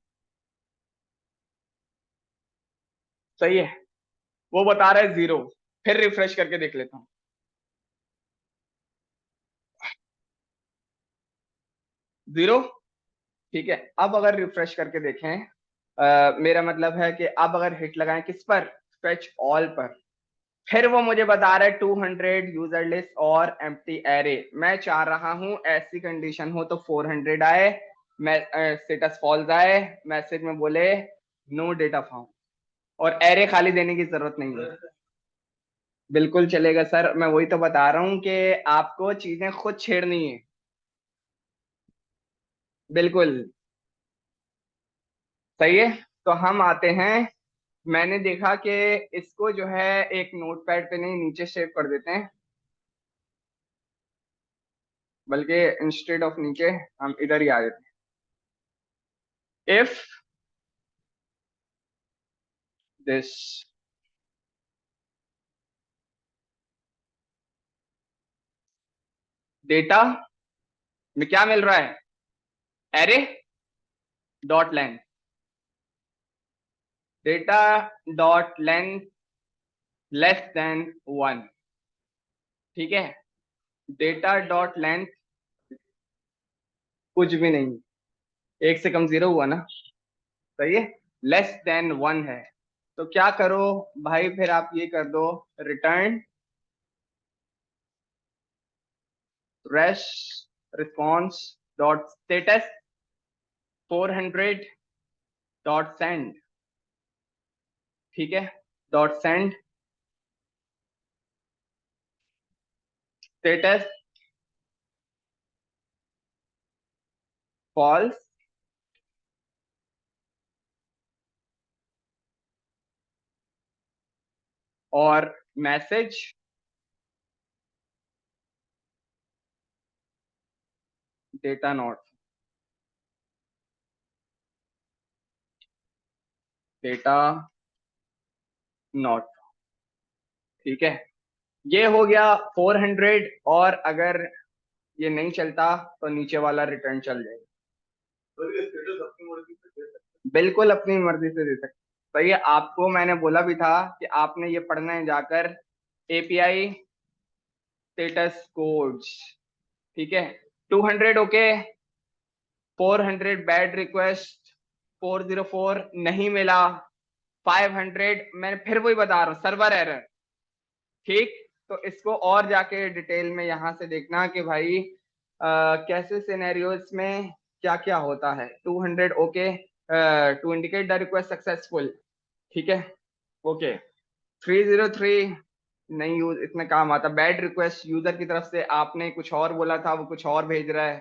सही है। वो बता रहा है 0। फिर रिफ्रेश करके देख लेता हूँ। 0। ठीक है, अब अगर रिफ्रेश करके देखें, मेरा मतलब है कि अब अगर हिट लगाएं किस पर, फेच ऑल पर, फिर वो मुझे बता रहा है 200 यूजर लिस्ट और एम्प्टी एरे। मैं चाह रहा हूं ऐसी कंडीशन हो तो 400 आए, मैं स्टेटस फॉल्स आए, मैसेज में बोले नो डेटा फाउंड, और एरे खाली देने की जरूरत नहीं है। बिल्कुल चलेगा सर, मैं वही तो बता रहा हूँ कि आपको चीजें खुद छेड़नी है। बिल्कुल सही है। तो हम आते हैं, मैंने देखा कि इसको जो है एक नोटपैड पे नहीं नीचे सेव कर देते हैं, बल्कि इंस्टेड ऑफ नीचे हम इधर ही आ जाते हैं। इफ दिस डेटा में क्या मिल रहा है, array dot length, data dot length less than 1। ठीक है, डेटा डॉट लेंथ कुछ भी नहीं, एक से कम 0 हुआ ना। सही है, लेस देन 1 है। तो क्या करो भाई, फिर आप ये कर दो, return rest response dot status 400 dot send. ठीक है, डॉट सेंड स्टेटस फॉल्स, और message data not, data not. ठीक है, ये हो गया 400, और अगर ये नहीं चलता तो नीचे वाला रिटर्न चल जाएगा। बिल्कुल अपनी मर्जी से दे सकते। सही है, आपको मैंने बोला भी था कि आपने ये पढ़ना है जाकर, एपीआई स्टेटस कोड्स। ठीक है, 200 ओके, 400 बैड रिक्वेस्ट, 404 नहीं मिला, 500 मैं फिर वही बता रहा हूँ सर्वर एरर। ठीक, तो इसको और जाके डिटेल में यहाँ से देखना कि भाई कैसे सिनेरियोज में क्या क्या होता है। 200 okay, to indicate the request successful. ठीक है, ओके। 303 नहीं यूज इतना काम आता, बैड रिक्वेस्ट यूजर की तरफ से, आपने कुछ और बोला था, वो कुछ और भेज रहा है,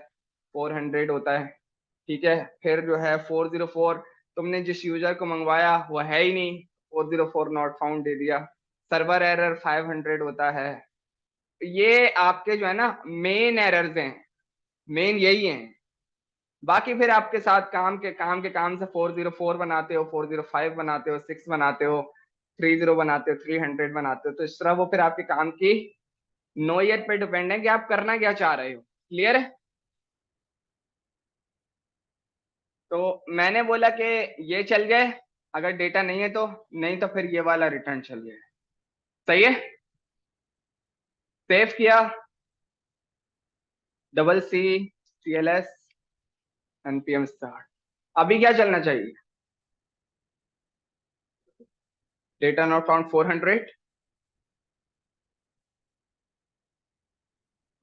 400 होता है। ठीक है, फिर जो है 404, तुमने जिस यूजर को मंगवाया वो है ही नहीं, 404 नॉट फाउंड दे दिया। सर्वर एरर 500 होता है। ये आपके जो है ना मेन एरर्स हैं, मेन यही हैं। बाकी फिर आपके साथ काम से 404 बनाते हो, 405 बनाते हो, 6 बनाते हो, 30 बनाते हो, 300 बनाते हो, तो इस तरह वो फिर आपके काम की नोयत पे डिपेंड है कि आप करना क्या चाह रहे हो। क्लियर है? तो मैंने बोला कि ये चल जाए अगर डेटा नहीं है तो, नहीं तो फिर ये वाला रिटर्न चल जाए। सही है, सेव किया, double C C L S NPM start. अभी क्या चलना चाहिए, डेटा नॉट फाउंड 400।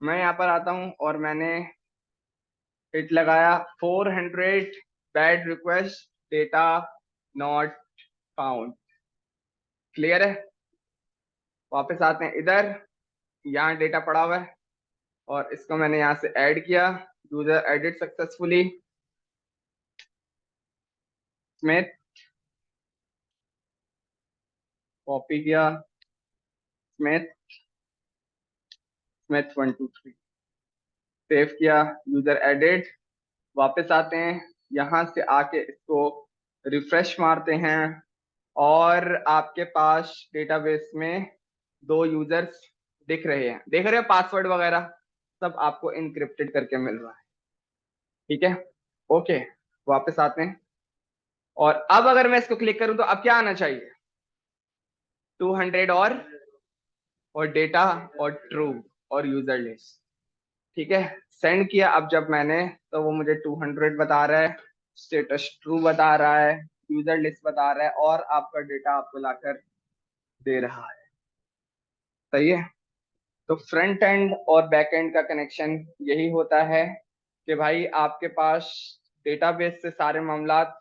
मैं यहाँ पर आता हूँ और मैंने हिट लगाया 400 bad request, data not found. Clear है? वापस आते हैं इधर, यहाँ डेटा पड़ा हुआ है और इसको मैंने यहाँ से ऐड किया, user edit successfully Smith, copy किया स्मिथ, स्मिथ 1 2 3, सेव किया, यूजर एडिट, वापस आते हैं, यहाँ से आके इसको रिफ्रेश मारते हैं और आपके पास डेटाबेस में 2 यूजर्स दिख रहे हैं, देख रहे हो पासवर्ड वगैरह सब आपको इनक्रिप्टेड करके मिल रहा है। ठीक है, ओके, वापस आते हैं और अब अगर मैं इसको क्लिक करूं तो अब क्या आना चाहिए, 200 और डेटा और ट्रू और यूजर लिस्ट। ठीक है, सेंड किया, अब जब मैंने तो वो मुझे 200 बता रहा है, स्टेटस ट्रू बता रहा है, यूजर लिस्ट बता रहा है और आपका डेटा आपको लाकर दे रहा है। सही है, तो फ्रंट एंड और बैक एंड का कनेक्शन यही होता है कि भाई आपके पास डेटाबेस से सारे मामलात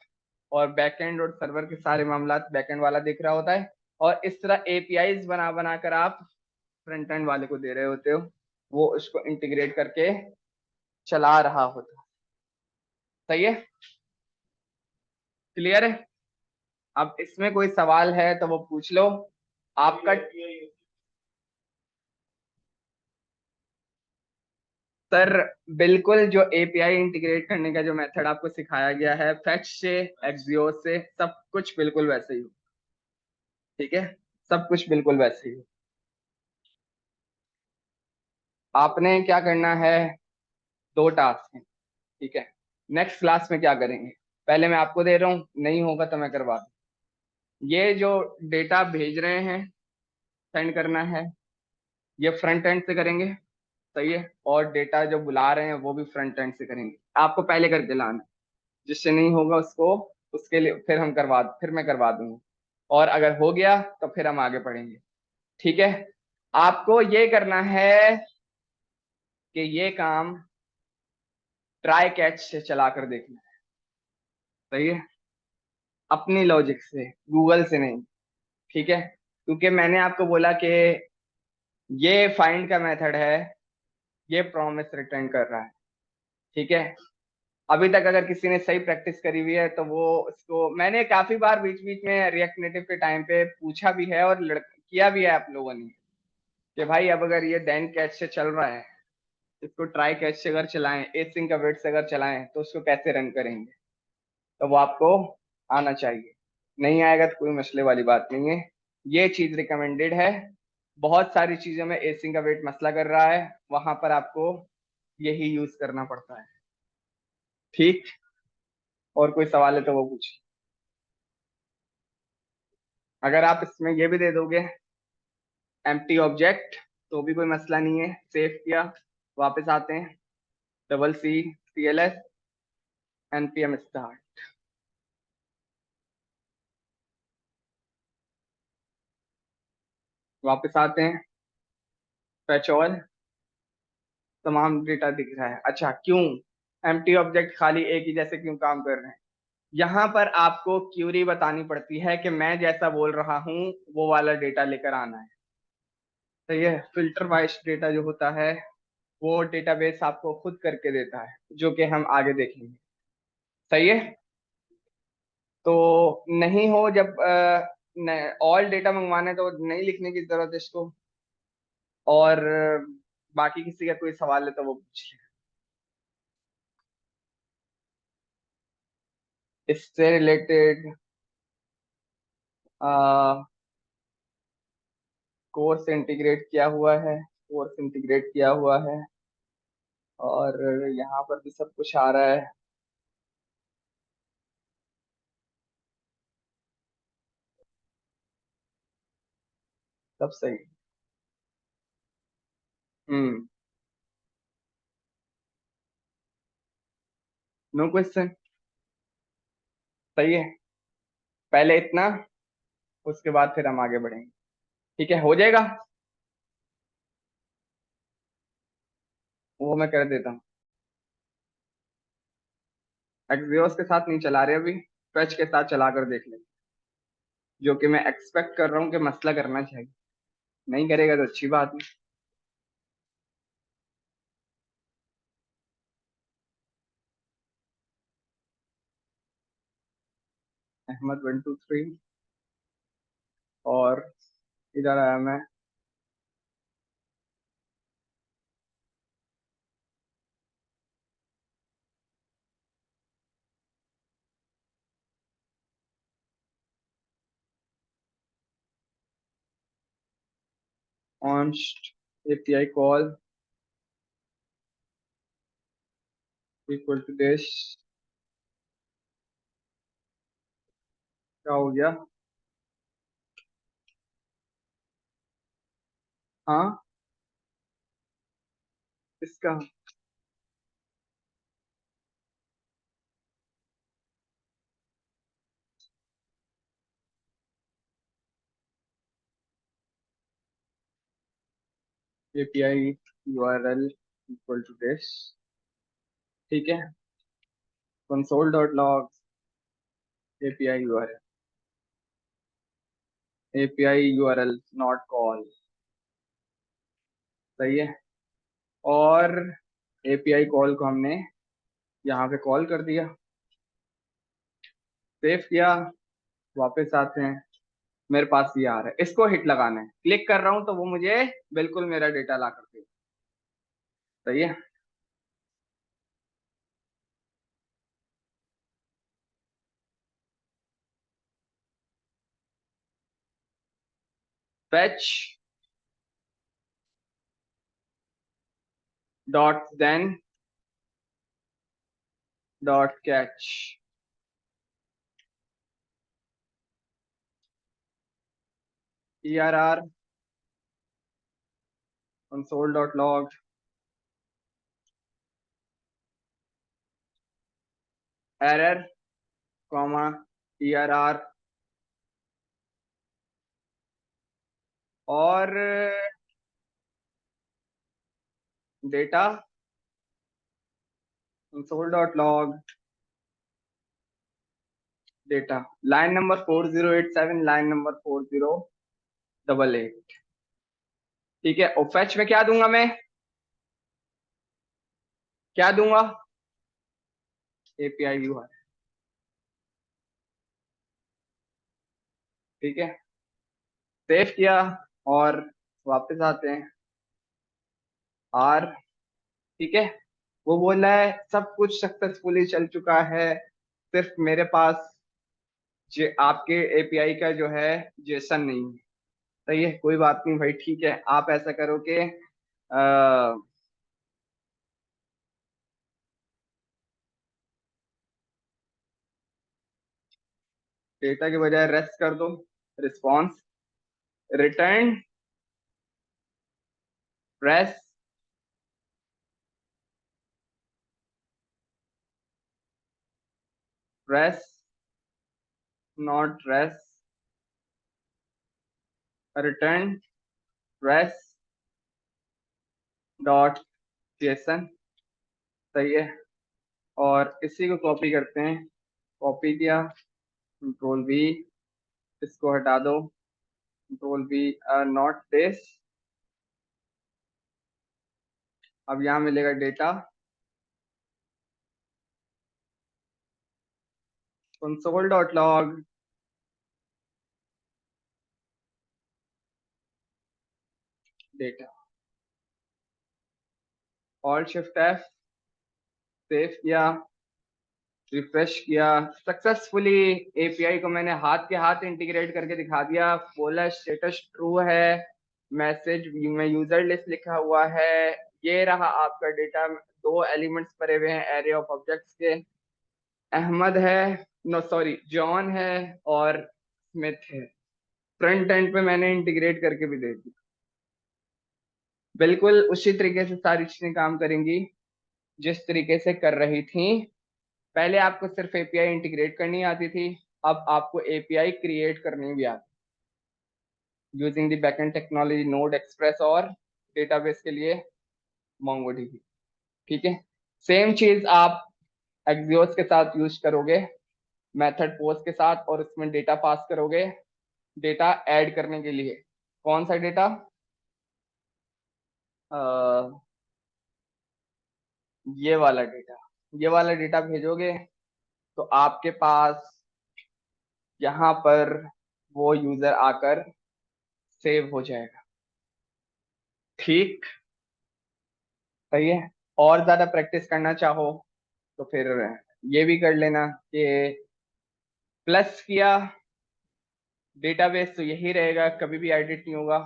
और बैक एंड और सर्वर के सारे मामलात बैक एंड वाला दिख रहा होता है और इस तरह एपीआईज बना बना कर आप फ्रंट एंड वाले को दे रहे होते हो, वो उसको इंटीग्रेट करके चला रहा होता है। सही है, क्लियर है? अब इसमें कोई सवाल है तो वो पूछ लो। आपका सर बिल्कुल, जो एपीआई इंटीग्रेट करने का जो मेथड आपको सिखाया गया है फेच से एक्सियोस से, सब कुछ बिल्कुल वैसे ही हो। ठीक है, सब कुछ बिल्कुल वैसे ही हो। आपने क्या करना है, 2 टास्क हैं। ठीक है, नेक्स्ट क्लास में क्या करेंगे, पहले मैं आपको दे रहा हूँ, नहीं होगा तो मैं करवा दूँ। ये जो डेटा भेज रहे हैं, सेंड करना है, ये फ्रंट एंड से करेंगे। सही है, और डेटा जो बुला रहे हैं वो भी फ्रंट एंड से करेंगे, आपको पहले करके लाना है। जिससे नहीं होगा उसको, उसके लिए फिर मैं करवा दूंगा, और अगर हो गया तो फिर हम आगे पढ़ेंगे। ठीक है, आपको ये करना है कि ये काम ट्राई कैच से चला कर देखना है। सही है, अपनी लॉजिक से, गूगल से नहीं। ठीक है, क्योंकि मैंने आपको बोला कि ये फाइंड का मेथड है, ये प्रॉमिस रिटर्न कर रहा है। ठीक है, अभी तक अगर किसी ने सही प्रैक्टिस करी हुई है तो वो उसको, मैंने काफी बार बीच बीच में रिएक्ट नेटिव के टाइम पे पूछा भी है और किया भी है आप लोगों ने कि भाई अब अगर ये देन कैच से चल रहा है, इसको ट्राई कैच से अगर चलाएं, एसिंक का वेट से अगर चलाएं तो उसको कैसे रन करेंगे, तो वो आपको आना चाहिए। नहीं आएगा तो कोई मसले वाली बात नहीं है, ये चीज रिकमेंडेड है। बहुत सारी चीजों में एसिंक का वेट मसला कर रहा है, वहां पर आपको यही यूज करना पड़ता है। ठीक, और कोई सवाल है तो वो पूछिए। अगर आप इसमें ये भी दे दोगे एम्प्टी ऑब्जेक्ट तो भी कोई मसला नहीं है। सेव किया, वापस आते हैं, double C C L S npm start, वापस आते हैं, फेच ऑल, तमाम डेटा दिख रहा है। अच्छा, क्यों एम्प्टी ऑब्जेक्ट खाली एक ही जैसे क्यों काम कर रहे हैं, यहाँ पर आपको क्यूरी बतानी पड़ती है कि मैं जैसा बोल रहा हूँ वो वाला डेटा लेकर आना है। तो ये फिल्टर वाइज डेटा जो होता है वो डेटाबेस आपको खुद करके देता है, जो कि हम आगे देखेंगे। सही है, तो नहीं हो जब ऑल डेटा मंगवाना है तो नहीं लिखने की जरूरत है इसको, और बाकी किसी का कोई सवाल है तो वो पूछिए। इससे रिलेटेड कोर्स इंटीग्रेट किया हुआ है, कोर्स इंटीग्रेट किया हुआ है, और यहाँ पर भी सब कुछ आ रहा है। सब सही। हम्म, नो क्वेश्चन। सही है, पहले इतना, उसके बाद फिर हम आगे बढ़ेंगे। ठीक है, हो जाएगा, वो मैं कर देता हूँ। एक्सियोस के साथ नहीं चला रहे अभी, फेच के साथ चला कर देख लेंगे, जो कि मैं एक्सपेक्ट कर रहा हूँ कि मसला करना चाहिए। नहीं करेगा तो अच्छी बात नहीं। अहमद 123 और इधर आया मैं launched API call equal to this। क्या हो गया? हाँ, इसका API URL equal to this। ठीक है, console.log API URL, API URL not call। सही है। और API कॉल को हमने यहाँ पे कॉल कर दिया, सेव किया, वापस आते हैं। मेरे पास ये आ रहा है, इसको हिट लगाना है, क्लिक कर रहा हूं तो वो मुझे बिल्कुल मेरा डेटा ला कर दे। सही है। fetch dot then dot catch, err console dot log error comma err और data console dot log data, line number 4087, line number 4088। ठीक है, और फेच में क्या दूंगा मैं? क्या दूंगा? API URL. ठीक है, सेव किया और वापस आते हैं। आर, ठीक है, वो बोला है सब कुछ सक्सेसफुली चल चुका है, सिर्फ मेरे पास आपके एपीआई का जो है जेसन नहीं है। सही है, कोई बात नहीं भाई, ठीक है, आप ऐसा करो कि डेटा के बजाय रेस्ट कर दो, response return rest rest not rest return rest dot JSON. सही है, और इसी को कॉपी करते हैं, कॉपी किया, कंट्रोल वी, इसको हटा दो, कंट्रोल वी, नॉट दिस। अब यहाँ मिलेगा data console dot log data, alt shift F, save किया, रिफ्रेश किया, सक्सेसफुली एपीआई को मैंने हाथ के हाथ इंटीग्रेट करके दिखा दिया। बोला स्टेटस ट्रू है, मैसेज में यूजर लिस्ट लिखा हुआ है, ये रहा आपका डेटा, दो एलिमेंट्स भरे हुए हैं एरे ऑफ ऑब्जेक्ट्स के, अहमद है, नो सॉरी जॉन है और स्मिथ है। फ्रंट एंड पे मैंने इंटीग्रेट करके भी दे दी। बिल्कुल उसी तरीके से सारी चीजें काम करेंगी जिस तरीके से कर रही थी। पहले आपको सिर्फ एपीआई इंटीग्रेट करनी आती थी, अब आपको एपीआई क्रिएट करनी भी आती है using the backend technology node express और डेटाबेस के लिए मोंगोडीबी। ठीक है, सेम चीज आप एक्सियोस के साथ यूज करोगे, मेथड पोस्ट के साथ, और उसमें डेटा पास करोगे डेटा ऐड करने के लिए। कौन सा डेटा? ये वाला डेटा, ये वाला डेटा भेजोगे तो आपके पास यहाँ पर वो यूजर आकर सेव हो जाएगा। ठीक, सही है। और ज्यादा प्रैक्टिस करना चाहो तो फिर ये भी कर लेना कि प्लस किया, डेटाबेस तो यही रहेगा, कभी भी एडिट नहीं होगा।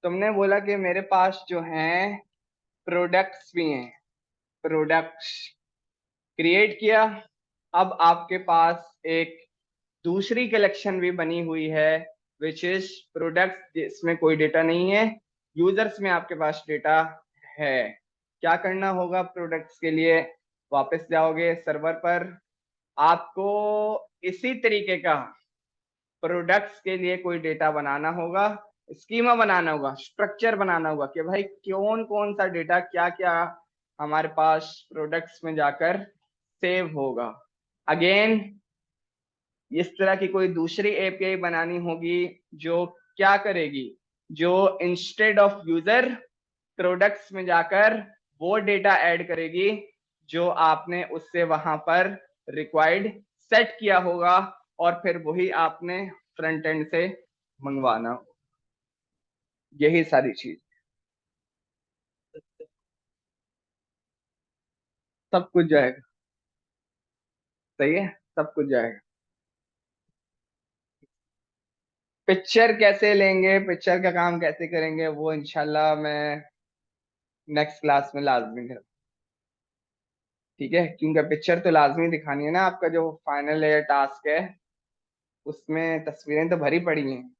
तुमने बोला कि मेरे पास जो हैं प्रोडक्ट्स भी हैं, प्रोडक्ट्स क्रिएट किया। अब आपके पास एक दूसरी कलेक्शन भी बनी हुई है विच इज प्रोडक्ट्स, जिसमें कोई डेटा नहीं है, यूजर्स में आपके पास डेटा है। क्या करना होगा प्रोडक्ट्स के लिए? वापस जाओगे सर्वर पर, आपको इसी तरीके का प्रोडक्ट्स के लिए कोई डेटा बनाना होगा, स्कीमा बनाना होगा, स्ट्रक्चर बनाना होगा कि भाई कौन कौन सा डेटा क्या क्या हमारे पास प्रोडक्ट्स में जाकर सेव होगा। अगेन इस तरह की कोई दूसरी एपीआई बनानी होगी जो क्या करेगी, जो इंस्टेड ऑफ यूजर प्रोडक्ट्स में जाकर वो डेटा ऐड करेगी जो आपने उससे वहां पर रिक्वायर्ड सेट किया होगा, और फिर वही आपने फ्रंट एंड से मंगवाना हो। यही सारी चीज, सब कुछ जाएगा। सही है, सब कुछ जाएगा। पिक्चर कैसे लेंगे, पिक्चर का काम कैसे करेंगे, वो इंशाल्लाह मैं नेक्स्ट क्लास में लाजमी करूँ। ठीक है, क्योंकि पिक्चर तो लाजमी दिखानी है ना, आपका जो फाइनल टास्क है उसमें तस्वीरें तो भरी पड़ी हैं।